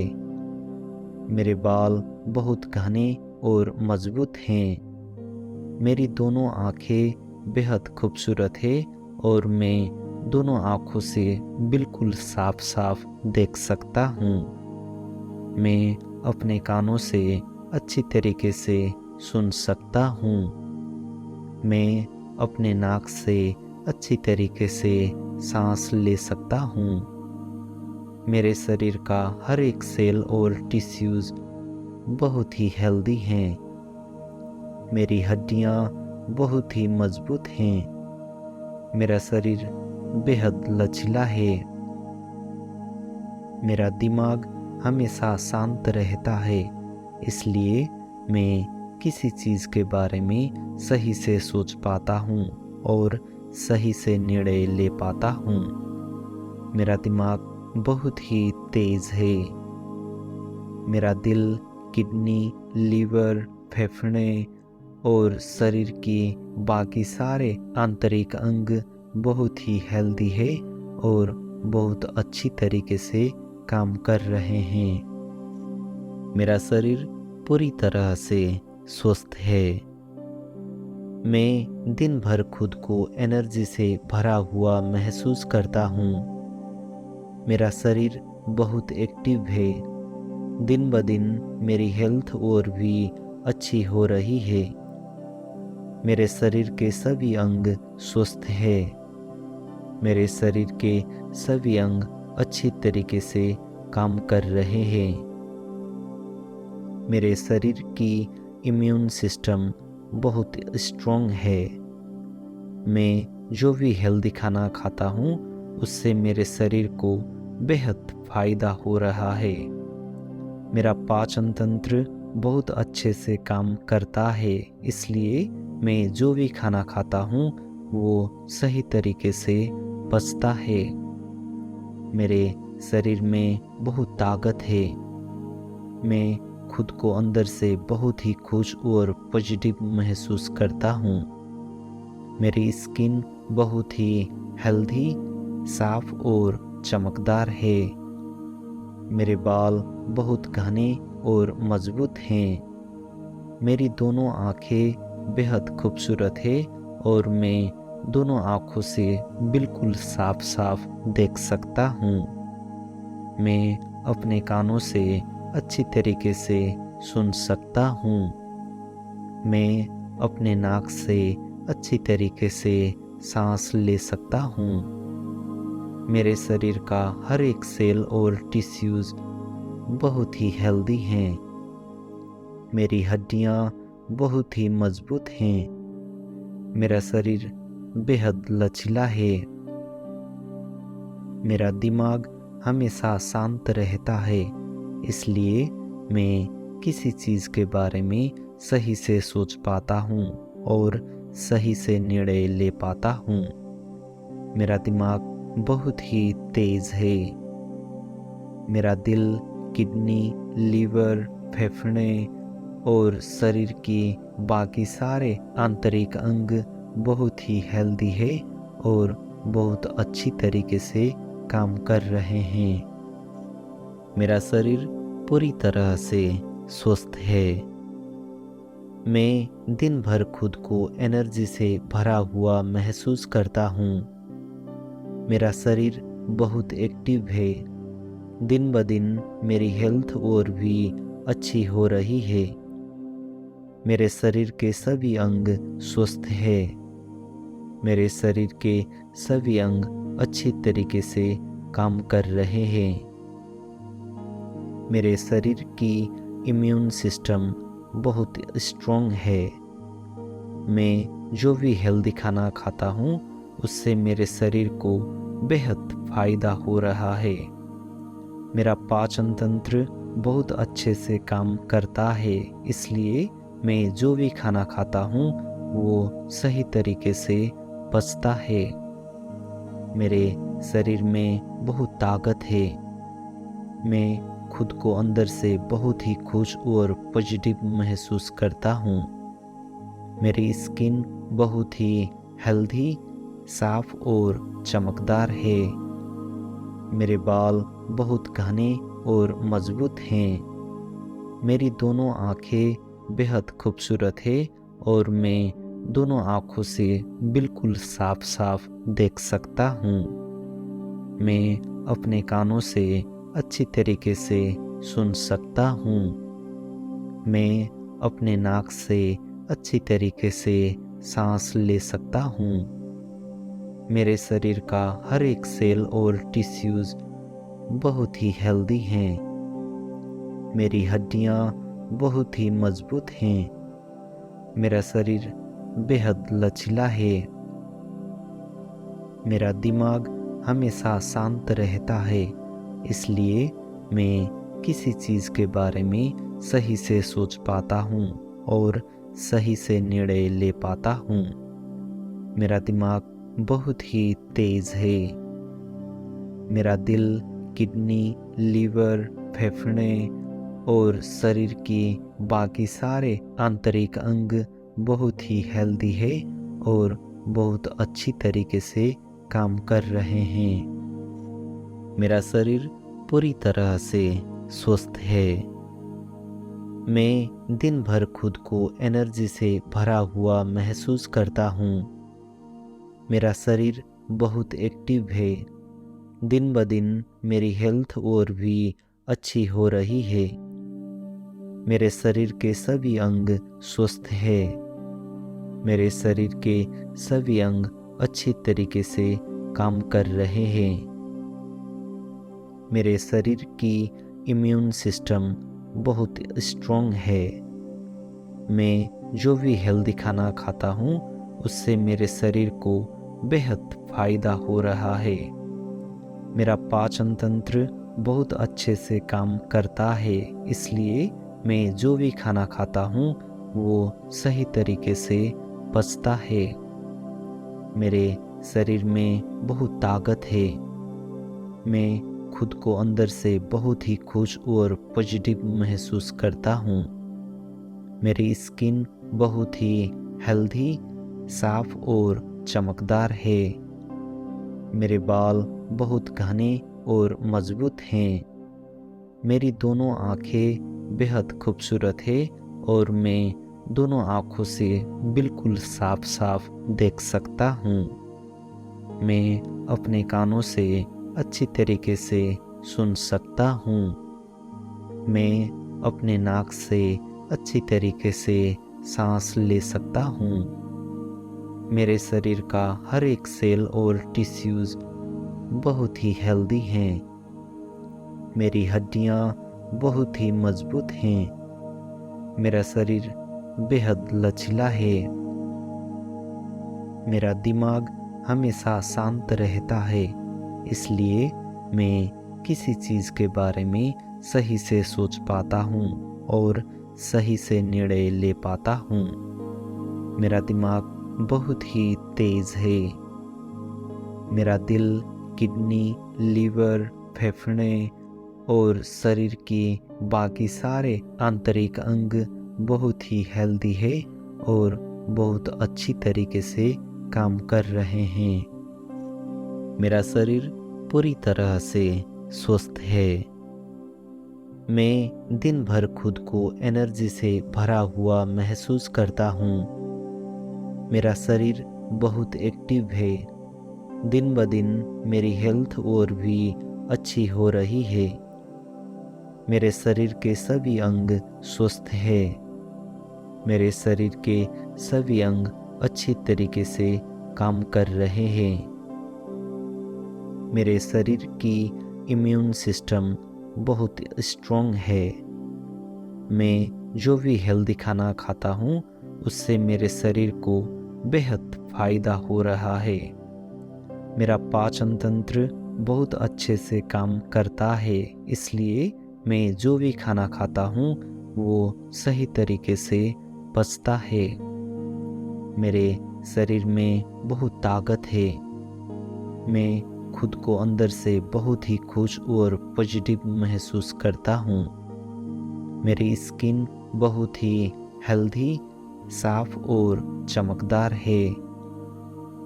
मेरे बाल बहुत घने और मजबूत हैं। मेरी दोनों आंखें बेहद खूबसूरत है और मैं दोनों आंखों से बिल्कुल साफ साफ देख सकता हूँ। मैं अपने कानों से अच्छी तरीके से सुन सकता हूँ। मैं अपने नाक से अच्छी तरीके से सांस ले सकता हूँ। मेरे शरीर का हर एक सेल और टिश्यूज बहुत ही हेल्दी हैं। मेरी हड्डियाँ बहुत ही मजबूत हैं। मेरा शरीर बेहद लचीला है। मेरा दिमाग हमेशा शांत रहता है, इसलिए मैं किसी चीज़ के बारे में सही से सोच पाता हूँ और सही से निर्णय ले पाता हूँ। मेरा दिमाग बहुत ही तेज है। मेरा दिल, किडनी, लीवर, फेफड़े और शरीर के बाकी सारे आंतरिक अंग बहुत ही हेल्दी है और बहुत अच्छी तरीके से काम कर रहे हैं। मेरा शरीर पूरी तरह से स्वस्थ है। मैं दिन भर खुद को एनर्जी से भरा हुआ महसूस करता हूँ। मेरा शरीर बहुत एक्टिव है। दिन ब दिन मेरी हेल्थ और भी अच्छी हो रही है। मेरे शरीर के सभी अंग स्वस्थ हैं। मेरे शरीर के सभी अंग अच्छी तरीके से काम कर रहे हैं। मेरे शरीर की इम्यून सिस्टम बहुत स्ट्रॉन्ग है। मैं जो भी हेल्दी खाना खाता हूँ उससे मेरे शरीर को बेहद फायदा हो रहा है। मेरा पाचन तंत्र बहुत अच्छे से काम करता है, इसलिए मैं जो भी खाना खाता हूँ वो सही तरीके से पचता है। मेरे शरीर में बहुत ताकत है। मैं खुद को अंदर से बहुत ही खुश और पॉजिटिव महसूस करता हूँ। मेरी स्किन बहुत ही हेल्दी, साफ और चमकदार है। मेरे बाल बहुत घने और मजबूत हैं। मेरी दोनों आंखें बेहद खूबसूरत है और मैं दोनों आंखों से बिल्कुल साफ साफ देख सकता हूँ। मैं अपने कानों से अच्छी तरीके से सुन सकता हूँ। मैं अपने नाक से अच्छी तरीके से सांस ले सकता हूँ। मेरे शरीर का हर एक सेल और टिश्यूज बहुत ही हेल्दी हैं। मेरी हड्डियाँ बहुत ही मजबूत हैं। मेरा शरीर बेहद लचीला है। मेरा दिमाग हमेशा शांत रहता है, इसलिए मैं किसी चीज़ के बारे में सही से सोच पाता हूँ और सही से निर्णय ले पाता हूँ। मेरा दिमाग बहुत ही तेज है। मेरा दिल, किडनी, लीवर, फेफड़े और शरीर के बाकी सारे आंतरिक अंग बहुत ही हेल्दी है और बहुत अच्छी तरीके से काम कर रहे हैं। मेरा शरीर पूरी तरह से स्वस्थ है। मैं दिन भर खुद को एनर्जी से भरा हुआ महसूस करता हूँ। मेरा शरीर बहुत एक्टिव है। दिन ब दिन मेरी हेल्थ और भी अच्छी हो रही है। मेरे शरीर के सभी अंग स्वस्थ हैं। मेरे शरीर के सभी अंग अच्छी तरीके से काम कर रहे हैं। मेरे शरीर की इम्यून सिस्टम बहुत स्ट्रॉन्ग है। मैं जो भी हेल्दी खाना खाता हूँ उससे मेरे शरीर को बेहद फायदा हो रहा है। मेरा पाचन तंत्र बहुत अच्छे से काम करता है, इसलिए मैं जो भी खाना खाता हूँ वो सही तरीके से पचता है। मेरे शरीर में बहुत ताकत है। मैं खुद को अंदर से बहुत ही खुश और पॉजिटिव महसूस करता हूँ। मेरी स्किन बहुत ही हेल्दी, साफ और चमकदार है। मेरे बाल बहुत घने और मजबूत हैं। मेरी दोनों आंखें बेहद खूबसूरत है और मैं दोनों आंखों से बिल्कुल साफ साफ देख सकता हूँ। मैं अपने कानों से अच्छी तरीके से सुन सकता हूँ। मैं अपने नाक से अच्छी तरीके से सांस ले सकता हूँ। मेरे शरीर का हर एक सेल और टिश्यूज बहुत ही हेल्दी हैं। मेरी हड्डियाँ बहुत ही मजबूत हैं। मेरा शरीर बेहद लचीला है। मेरा दिमाग हमेशा शांत रहता है, इसलिए मैं किसी चीज़ के बारे में सही से सोच पाता हूँ और सही से निर्णय ले पाता हूँ। मेरा दिमाग बहुत ही तेज है। मेरा दिल, किडनी, लीवर, फेफड़े और शरीर की बाकी सारे आंतरिक अंग बहुत ही हेल्दी है और बहुत अच्छी तरीके से काम कर रहे हैं। मेरा शरीर पूरी तरह से स्वस्थ है। मैं दिन भर खुद को एनर्जी से भरा हुआ महसूस करता हूँ। मेरा शरीर बहुत एक्टिव है। दिन ब दिन मेरी हेल्थ और भी अच्छी हो रही है। मेरे शरीर के सभी अंग स्वस्थ हैं। मेरे शरीर के सभी अंग अच्छी तरीके से काम कर रहे हैं। मेरे शरीर की इम्यून सिस्टम बहुत स्ट्रॉन्ग है। मैं जो भी हेल्दी खाना खाता हूँ उससे मेरे शरीर को बेहद फायदा हो रहा है। मेरा पाचन तंत्र बहुत अच्छे से काम करता है, इसलिए मैं जो भी खाना खाता हूँ वो सही तरीके से पचता है। मेरे शरीर में बहुत ताकत है। मैं खुद को अंदर से बहुत ही खुश और पॉजिटिव महसूस करता हूँ। मेरी स्किन बहुत ही हेल्दी, साफ और चमकदार है। मेरे बाल बहुत घने और मजबूत हैं। मेरी दोनों आंखें बेहद खूबसूरत है और मैं दोनों आंखों से बिल्कुल साफ साफ देख सकता हूँ। मैं अपने कानों से अच्छी तरीके से सुन सकता हूँ। मैं अपने नाक से अच्छी तरीके से सांस ले सकता हूँ। मेरे शरीर का हर एक सेल और टिश्यूज बहुत ही हेल्दी हैं। मेरी हड्डियाँ बहुत ही मजबूत हैं। मेरा शरीर बेहद लचीला है। मेरा दिमाग हमेशा शांत रहता है, इसलिए मैं किसी चीज़ के बारे में सही से सोच पाता हूँ और सही से निर्णय ले पाता हूँ। मेरा दिमाग बहुत ही तेज है। मेरा दिल, किडनी, लीवर, फेफड़े और शरीर की बाकी सारे आंतरिक अंग बहुत ही हेल्दी है और बहुत अच्छी तरीके से काम कर रहे हैं। मेरा शरीर पूरी तरह से स्वस्थ है। मैं दिन भर खुद को एनर्जी से भरा हुआ महसूस करता हूँ। मेरा शरीर बहुत एक्टिव है। दिन ब दिन मेरी हेल्थ और भी अच्छी हो रही है। मेरे शरीर के सभी अंग स्वस्थ हैं। मेरे शरीर के सभी अंग अच्छी तरीके से काम कर रहे हैं। मेरे शरीर की इम्यून सिस्टम बहुत स्ट्रॉन्ग है। मैं जो भी हेल्दी खाना खाता हूँ उससे मेरे शरीर को बेहद फायदा हो रहा है। मेरा पाचन तंत्र बहुत अच्छे से काम करता है, इसलिए मैं जो भी खाना खाता हूँ वो सही तरीके से पचता है। मेरे शरीर में बहुत ताकत है। मैं खुद को अंदर से बहुत ही खुश और पॉजिटिव महसूस करता हूँ। मेरी स्किन बहुत ही हेल्दी, साफ और चमकदार है।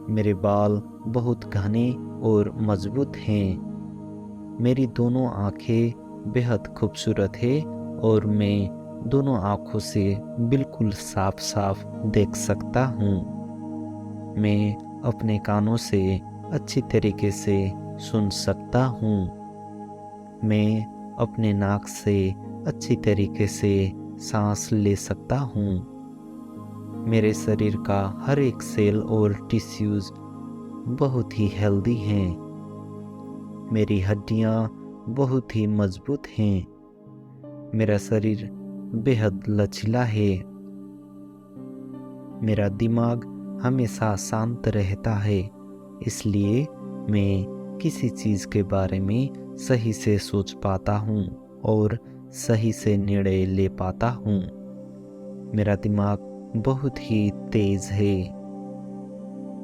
मेरे बाल बहुत घने और मजबूत हैं। मेरी दोनों आंखें बेहद खूबसूरत है और मैं दोनों आंखों से बिल्कुल साफ साफ देख सकता हूँ। मैं अपने कानों से अच्छी तरीके से सुन सकता हूँ। मैं अपने नाक से अच्छी तरीके से सांस ले सकता हूँ। मेरे शरीर का हर एक सेल और टिश्यूज बहुत ही हेल्दी हैं। मेरी हड्डियाँ बहुत ही मजबूत हैं। मेरा शरीर बेहद लचीला है। मेरा दिमाग हमेशा शांत रहता है, इसलिए मैं किसी चीज़ के बारे में सही से सोच पाता हूँ और सही से निर्णय ले पाता हूँ। मेरा दिमाग बहुत ही तेज है।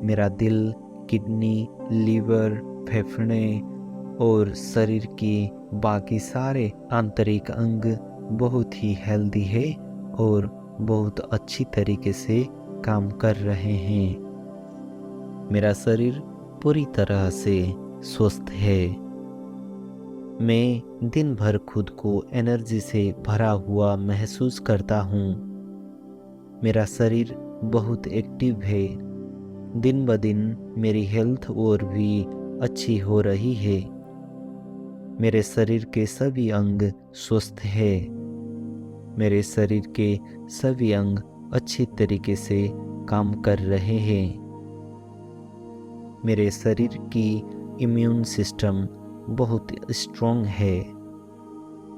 मेरा दिल, किडनी, लीवर, फेफड़े और शरीर की बाकी सारे आंतरिक अंग बहुत ही हेल्दी है और बहुत अच्छी तरीके से काम कर रहे हैं। मेरा शरीर पूरी तरह से स्वस्थ है। मैं दिन भर खुद को एनर्जी से भरा हुआ महसूस करता हूँ। मेरा शरीर बहुत एक्टिव है। दिन ब दिन मेरी हेल्थ और भी अच्छी हो रही है। मेरे शरीर के सभी अंग स्वस्थ हैं। मेरे शरीर के सभी अंग अच्छी तरीके से काम कर रहे हैं। मेरे शरीर की इम्यून सिस्टम बहुत स्ट्रॉन्ग है।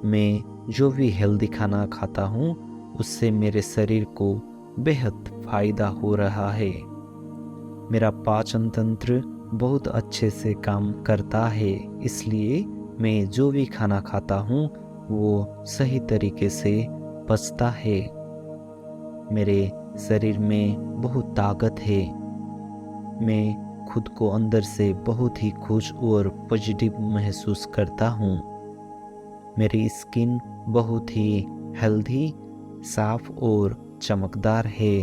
मैं जो भी हेल्दी खाना खाता हूँ उससे मेरे शरीर को बेहद फायदा हो रहा है। मेरा पाचन तंत्र बहुत अच्छे से काम करता है, इसलिए मैं जो भी खाना खाता हूँ वो सही तरीके से पचता है। मेरे शरीर में बहुत ताकत है। मैं खुद को अंदर से बहुत ही खुश और पॉजिटिव महसूस करता हूँ। मेरी स्किन बहुत ही हेल्दी, साफ और चमकदार है।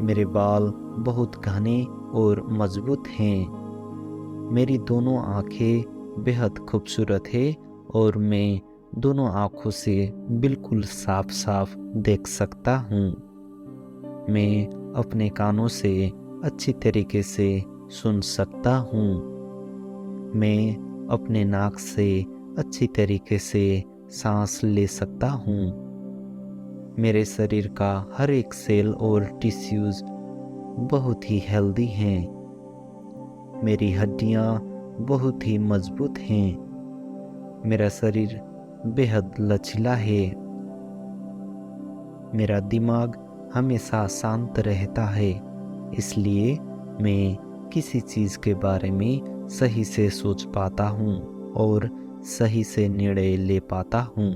मेरे बाल बहुत घने और मजबूत हैं। मेरी दोनों आंखें बेहद खूबसूरत है और मैं दोनों आंखों से बिल्कुल साफ साफ देख सकता हूँ। मैं अपने कानों से अच्छी तरीके से सुन सकता हूँ। मैं अपने नाक से अच्छी तरीके से सांस ले सकता हूँ। मेरे शरीर का हर एक सेल और टिश्यूज बहुत ही हेल्दी हैं। मेरी हड्डियाँ बहुत ही मजबूत हैं। मेरा शरीर बेहद लचीला है। मेरा दिमाग हमेशा शांत रहता है, इसलिए मैं किसी चीज़ के बारे में सही से सोच पाता हूँ और सही से निर्णय ले पाता हूँ।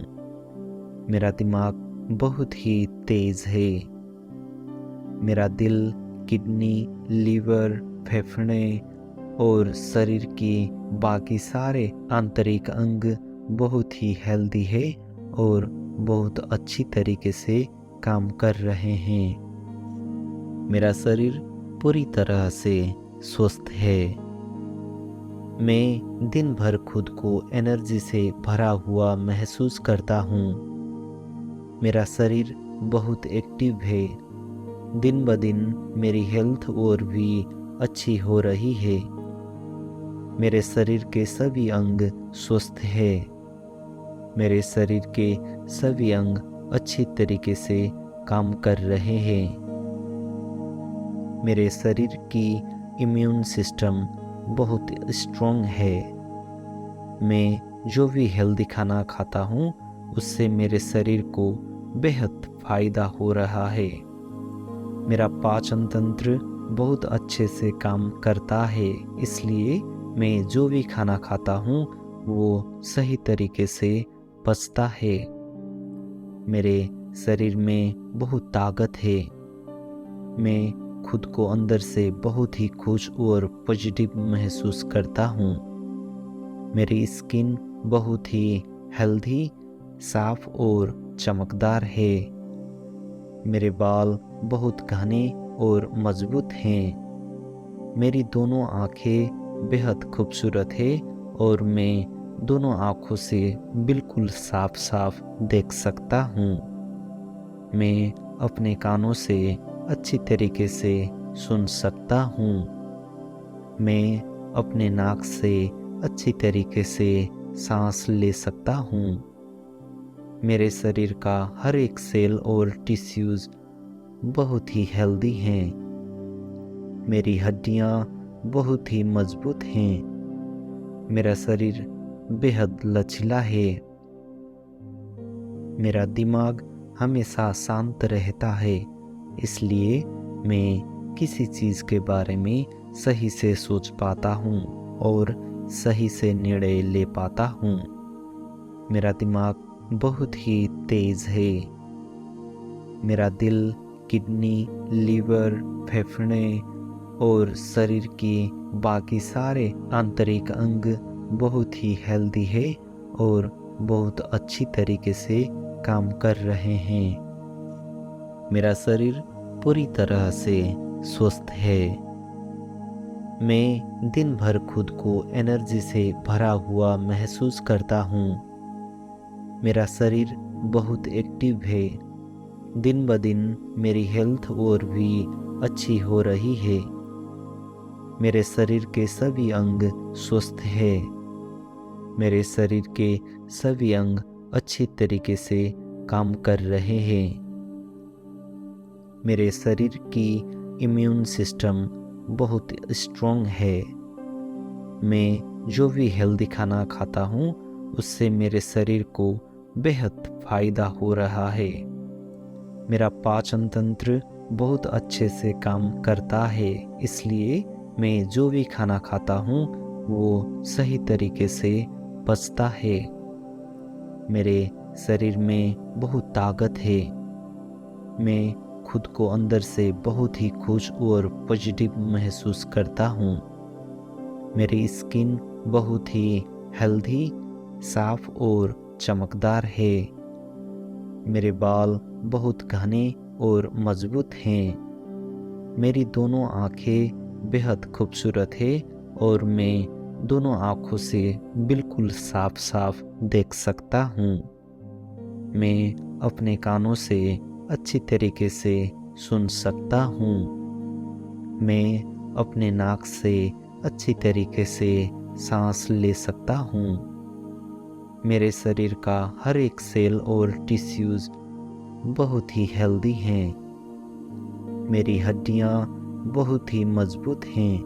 मेरा दिमाग बहुत ही तेज है। मेरा दिल, किडनी, लीवर, फेफड़े और शरीर की बाकी सारे आंतरिक अंग बहुत ही हेल्दी है और बहुत अच्छी तरीके से काम कर रहे हैं। मेरा शरीर पूरी तरह से स्वस्थ है। मैं दिन भर खुद को एनर्जी से भरा हुआ महसूस करता हूँ। मेरा शरीर बहुत एक्टिव है। दिन ब दिन मेरी हेल्थ और भी अच्छी हो रही है। मेरे शरीर के सभी अंग स्वस्थ है। मेरे शरीर के सभी अंग अच्छी तरीके से काम कर रहे हैं। मेरे शरीर की इम्यून सिस्टम बहुत स्ट्रॉन्ग है। मैं जो भी हेल्दी खाना खाता हूँ उससे मेरे शरीर को बेहद फायदा हो रहा है। मेरा पाचन तंत्र बहुत अच्छे से काम करता है, इसलिए मैं जो भी खाना खाता हूँ वो सही तरीके से पचता है। मेरे शरीर में बहुत ताकत है। मैं खुद को अंदर से बहुत ही खुश और पॉजिटिव महसूस करता हूँ। मेरी स्किन बहुत ही हेल्दी, साफ और चमकदार है। मेरे बाल बहुत घने और मजबूत हैं। मेरी दोनों आंखें बेहद खूबसूरत है और मैं दोनों आंखों से बिल्कुल साफ साफ देख सकता हूँ। मैं अपने कानों से अच्छी तरीके से सुन सकता हूँ। मैं अपने नाक से अच्छी तरीके से सांस ले सकता हूँ। मेरे शरीर का हर एक सेल और टिश्यूज बहुत ही हेल्दी हैं। मेरी हड्डियाँ बहुत ही मजबूत हैं। मेरा शरीर बेहद लचीला है। मेरा दिमाग हमेशा शांत रहता है, इसलिए मैं किसी चीज़ के बारे में सही से सोच पाता हूँ और सही से निर्णय ले पाता हूँ। मेरा दिमाग बहुत ही तेज है। मेरा दिल, किडनी, लीवर, फेफड़े और शरीर के बाकी सारे आंतरिक अंग बहुत ही हेल्दी है और बहुत अच्छी तरीके से काम कर रहे हैं। मेरा शरीर पूरी तरह से स्वस्थ है। मैं दिन भर खुद को एनर्जी से भरा हुआ महसूस करता हूँ। मेरा शरीर बहुत एक्टिव है। दिन ब दिन मेरी हेल्थ और भी अच्छी हो रही है। मेरे शरीर के सभी अंग स्वस्थ है। मेरे शरीर के सभी अंग अच्छी तरीके से काम कर रहे हैं। मेरे शरीर की इम्यून सिस्टम बहुत स्ट्रॉन्ग है। मैं जो भी हेल्दी खाना खाता हूँ उससे मेरे शरीर को बेहद फायदा हो रहा है। मेरा पाचन तंत्र बहुत अच्छे से काम करता है, इसलिए मैं जो भी खाना खाता हूँ वो सही तरीके से पचता है। मेरे शरीर में बहुत ताकत है। मैं खुद को अंदर से बहुत ही खुश और पॉजिटिव महसूस करता हूँ। मेरी स्किन बहुत ही हेल्दी, साफ और चमकदार है। मेरे बाल बहुत घने और मजबूत हैं। मेरी दोनों आंखें बेहद खूबसूरत है और मैं दोनों आंखों से बिल्कुल साफ साफ देख सकता हूँ। मैं अपने कानों से अच्छी तरीके से सुन सकता हूँ। मैं अपने नाक से अच्छी तरीके से सांस ले सकता हूँ। मेरे शरीर का हर एक सेल और टिश्यूज बहुत ही हेल्दी हैं। मेरी हड्डियाँ बहुत ही मजबूत हैं।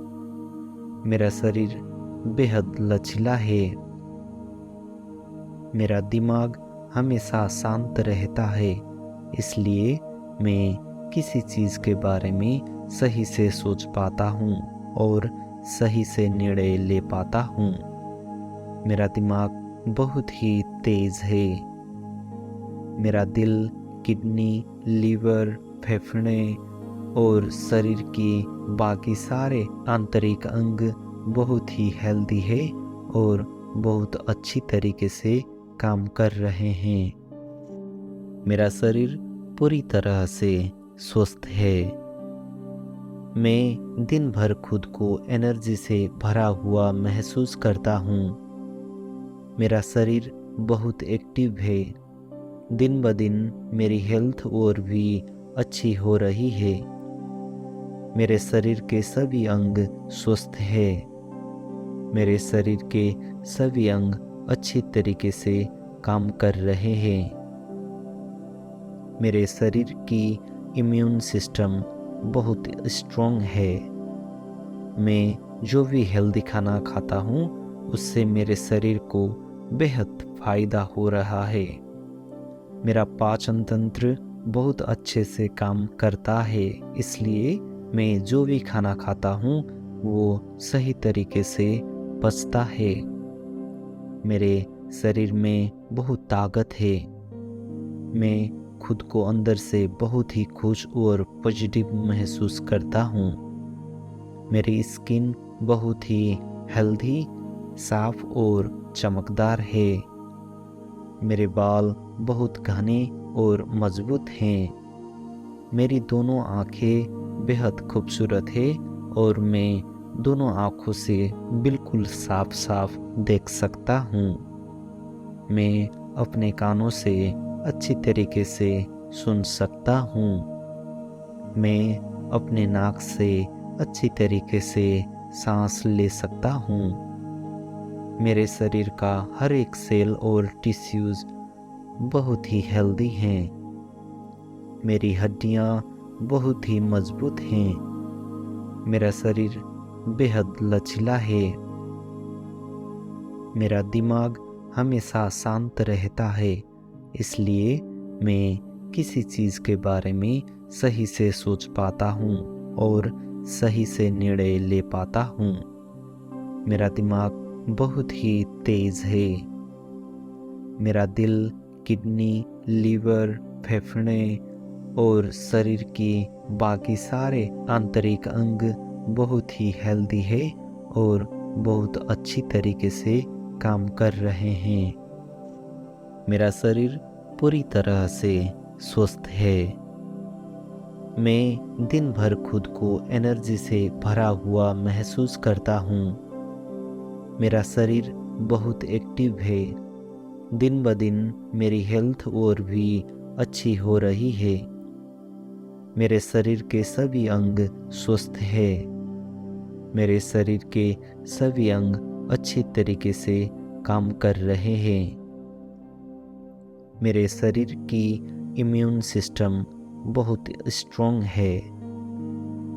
मेरा शरीर बेहद लचीला है। मेरा दिमाग हमेशा शांत रहता है, इसलिए मैं किसी चीज़ के बारे में सही से सोच पाता हूँ और सही से निर्णय ले पाता हूँ। मेरा दिमाग बहुत ही तेज है। मेरा दिल, किडनी, लीवर, फेफड़े और शरीर के बाकी सारे आंतरिक अंग बहुत ही हेल्दी है और बहुत अच्छी तरीके से काम कर रहे हैं। मेरा शरीर पूरी तरह से स्वस्थ है। मैं दिन भर खुद को एनर्जी से भरा हुआ महसूस करता हूँ। मेरा शरीर बहुत एक्टिव है। दिन ब दिन मेरी हेल्थ और भी अच्छी हो रही है। मेरे शरीर के सभी अंग स्वस्थ हैं। मेरे शरीर के सभी अंग अच्छी तरीके से काम कर रहे हैं। मेरे शरीर की इम्यून सिस्टम बहुत स्ट्रॉन्ग है। मैं जो भी हेल्दी खाना खाता हूँ उससे मेरे शरीर को बेहद फायदा हो रहा है। मेरा पाचन तंत्र बहुत अच्छे से काम करता है, इसलिए मैं जो भी खाना खाता हूँ वो सही तरीके से पचता है। मेरे शरीर में बहुत ताकत है। मैं खुद को अंदर से बहुत ही खुश और पॉजिटिव महसूस करता हूँ। मेरी स्किन बहुत ही हेल्दी, साफ और चमकदार है। मेरे बाल बहुत घने और मजबूत हैं। मेरी दोनों आंखें बेहद खूबसूरत है और मैं दोनों आंखों से बिल्कुल साफ साफ देख सकता हूँ। मैं अपने कानों से अच्छी तरीके से सुन सकता हूँ। मैं अपने नाक से अच्छी तरीके से सांस ले सकता हूँ। मेरे शरीर का हर एक सेल और टिश्यूज बहुत ही हेल्दी हैं। मेरी हड्डियाँ बहुत ही मजबूत हैं। मेरा शरीर बेहद लचीला है। मेरा दिमाग हमेशा शांत रहता है, इसलिए मैं किसी चीज़ के बारे में सही से सोच पाता हूँ और सही से निर्णय ले पाता हूँ। मेरा दिमाग बहुत ही तेज है। मेरा दिल, किडनी, लीवर, फेफड़े और शरीर की बाकी सारे आंतरिक अंग बहुत ही हेल्दी है और बहुत अच्छी तरीके से काम कर रहे हैं। मेरा शरीर पूरी तरह से स्वस्थ है। मैं दिन भर खुद को एनर्जी से भरा हुआ महसूस करता हूँ। मेरा शरीर बहुत एक्टिव है। दिन ब दिन मेरी हेल्थ और भी अच्छी हो रही है। मेरे शरीर के सभी अंग स्वस्थ हैं। मेरे शरीर के सभी अंग अच्छी तरीके से काम कर रहे हैं। मेरे शरीर की इम्यून सिस्टम बहुत स्ट्रॉन्ग है।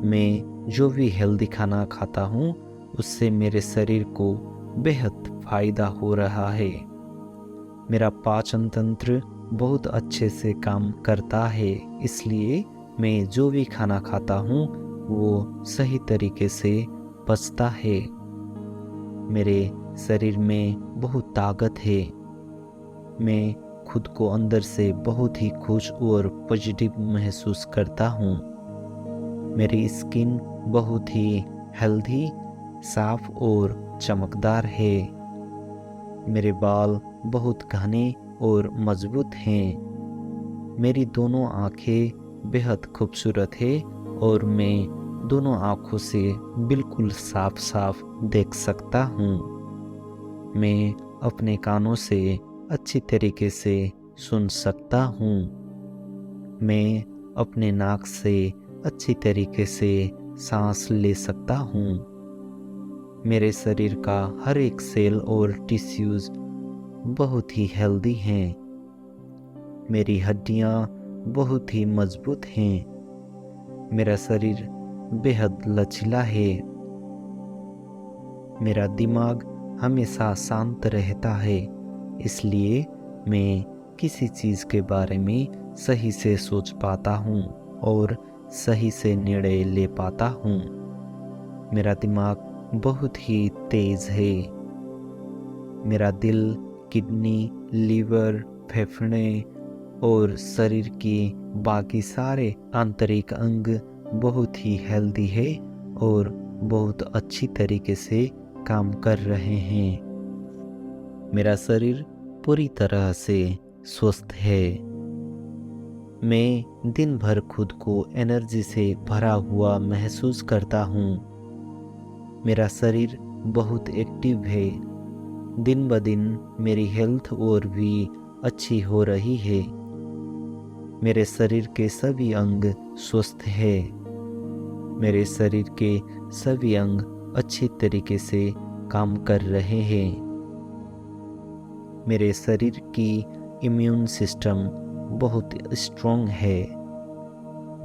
मैं जो भी हेल्दी खाना खाता हूँ उससे मेरे शरीर को बेहद फायदा हो रहा है। मेरा पाचन तंत्र बहुत अच्छे से काम करता है, इसलिए मैं जो भी खाना खाता हूँ वो सही तरीके से पचता है। मेरे शरीर में बहुत ताकत है। मैं खुद को अंदर से बहुत ही खुश और पॉजिटिव महसूस करता हूँ। मेरी स्किन बहुत ही हेल्दी, साफ और चमकदार है। मेरे बाल बहुत घने और मजबूत हैं। मेरी दोनों आंखें बेहद खूबसूरत है और मैं दोनों आंखों से बिल्कुल साफ साफ देख सकता हूँ। मैं अपने कानों से अच्छी तरीके से सुन सकता हूँ। मैं अपने नाक से अच्छी तरीके से सांस ले सकता हूँ। मेरे शरीर का हर एक सेल और टिश्यूज बहुत ही हेल्दी हैं। मेरी हड्डियाँ बहुत ही मजबूत हैं। मेरा शरीर बेहद लचीला है। मेरा दिमाग हमेशा शांत रहता है, इसलिए मैं किसी चीज़ के बारे में सही से सोच पाता हूँ और सही से निर्णय ले पाता हूँ। मेरा दिमाग बहुत ही तेज है। मेरा दिल, किडनी, लीवर, फेफड़े और शरीर की बाकी सारे आंतरिक अंग बहुत ही हेल्दी है और बहुत अच्छी तरीके से काम कर रहे हैं। मेरा शरीर पूरी तरह से स्वस्थ है। मैं दिन भर खुद को एनर्जी से भरा हुआ महसूस करता हूँ। मेरा शरीर बहुत एक्टिव है। दिन ब दिन मेरी हेल्थ और भी अच्छी हो रही है। मेरे शरीर के सभी अंग स्वस्थ हैं। मेरे शरीर के सभी अंग अच्छी तरीके से काम कर रहे हैं। मेरे शरीर की इम्यून सिस्टम बहुत स्ट्रॉन्ग है।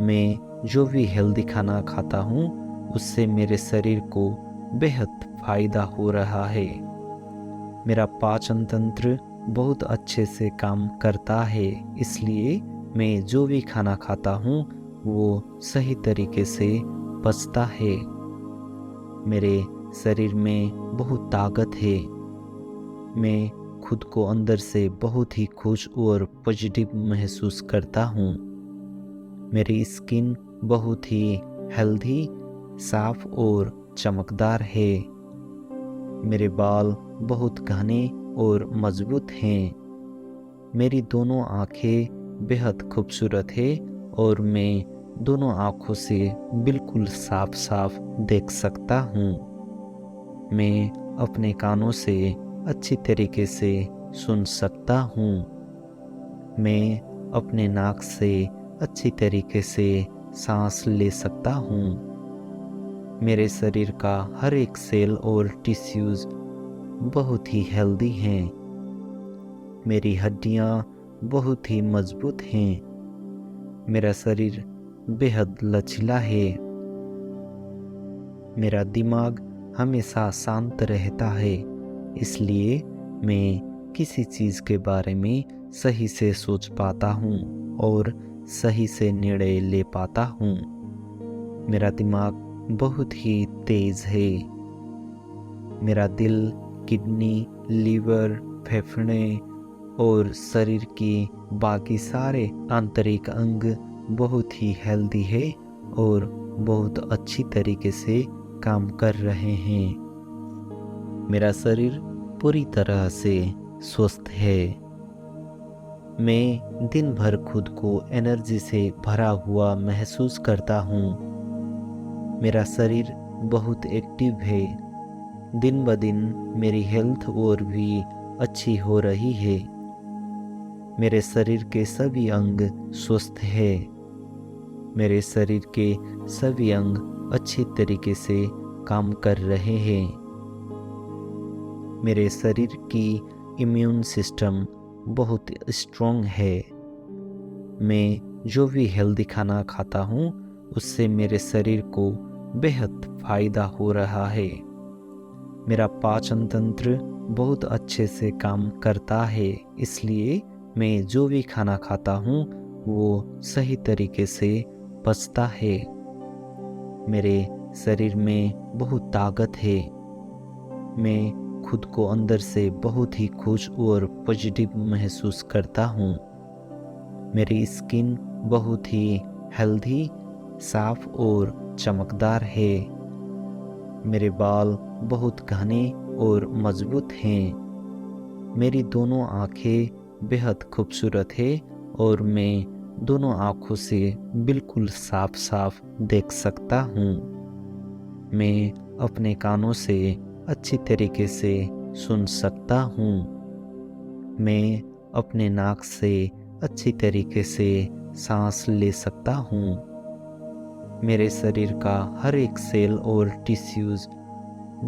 मैं जो भी हेल्दी खाना खाता हूँ उससे मेरे शरीर को बेहद फायदा हो रहा है। मेरा पाचन तंत्र बहुत अच्छे से काम करता है, इसलिए मैं जो भी खाना खाता हूँ वो सही तरीके से पचता है। मेरे शरीर में बहुत ताकत है। मैं खुद को अंदर से बहुत ही खुश और पॉजिटिव महसूस करता हूँ। मेरी स्किन बहुत ही हेल्दी, साफ और चमकदार है। मेरे बाल बहुत घने और मजबूत हैं। मेरी दोनों आंखें बेहद खूबसूरत है और मैं दोनों आँखों से बिल्कुल साफ साफ देख सकता हूँ। मैं अपने कानों से अच्छी तरीके से सुन सकता हूँ। मैं अपने नाक से अच्छी तरीके से सांस ले सकता हूँ। मेरे शरीर का हर एक सेल और टिश्यूज़ बहुत ही हेल्दी हैं। मेरी हड्डियाँ बहुत ही मजबूत हैं। मेरा शरीर बेहद लचीला है। मेरा दिमाग हमेशा शांत रहता है, इसलिए मैं किसी चीज़ के बारे में सही से सोच पाता हूँ और सही से निर्णय ले पाता हूँ। मेरा दिमाग बहुत ही तेज़ है। मेरा दिल, किडनी, लीवर, फेफड़े और शरीर की बाकी सारे आंतरिक अंग बहुत ही हेल्दी है और बहुत अच्छी तरीके से काम कर रहे हैं। मेरा शरीर पूरी तरह से स्वस्थ है। मैं दिन भर खुद को एनर्जी से भरा हुआ महसूस करता हूँ। मेरा शरीर बहुत एक्टिव है। दिन ब दिन मेरी हेल्थ और भी अच्छी हो रही है। मेरे शरीर के सभी अंग स्वस्थ हैं। मेरे शरीर के सभी अंग अच्छी तरीके से काम कर रहे हैं। मेरे शरीर की इम्यून सिस्टम बहुत स्ट्रॉन्ग है। मैं जो भी हेल्दी खाना खाता हूँ उससे मेरे शरीर को बेहद फायदा हो रहा है। मेरा पाचन तंत्र बहुत अच्छे से काम करता है, इसलिए मैं जो भी खाना खाता हूँ वो सही तरीके से पचता है। मेरे शरीर में बहुत ताकत है। मैं खुद को अंदर से बहुत ही खुश और पॉजिटिव महसूस करता हूँ। मेरी स्किन बहुत ही हेल्दी, साफ और चमकदार है। मेरे बाल बहुत घने और मजबूत हैं। मेरी दोनों आंखें बेहद खूबसूरत है और मैं दोनों आँखों से बिल्कुल साफ साफ देख सकता हूँ। मैं अपने कानों से अच्छी तरीके से सुन सकता हूँ। मैं अपने नाक से अच्छी तरीके से सांस ले सकता हूँ। मेरे शरीर का हर एक सेल और टिश्यूज़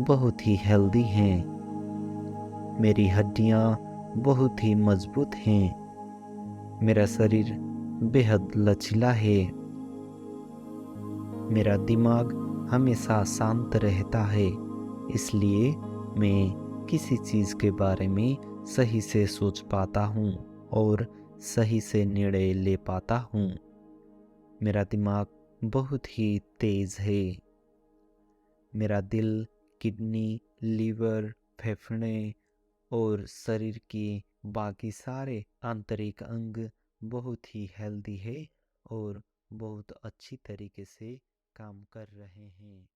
बहुत ही हेल्दी हैं। मेरी हड्डियाँ बहुत ही मजबूत हैं। मेरा शरीर बेहद लचीला है। मेरा दिमाग हमेशा शांत रहता है, इसलिए मैं किसी चीज़ के बारे में सही से सोच पाता हूँ और सही से निर्णय ले पाता हूँ। मेरा दिमाग बहुत ही तेज़ है। मेरा दिल, किडनी, लीवर, फेफड़े और शरीर की बाकी सारे आंतरिक अंग बहुत ही हेल्दी है और बहुत अच्छी तरीके से काम कर रहे हैं।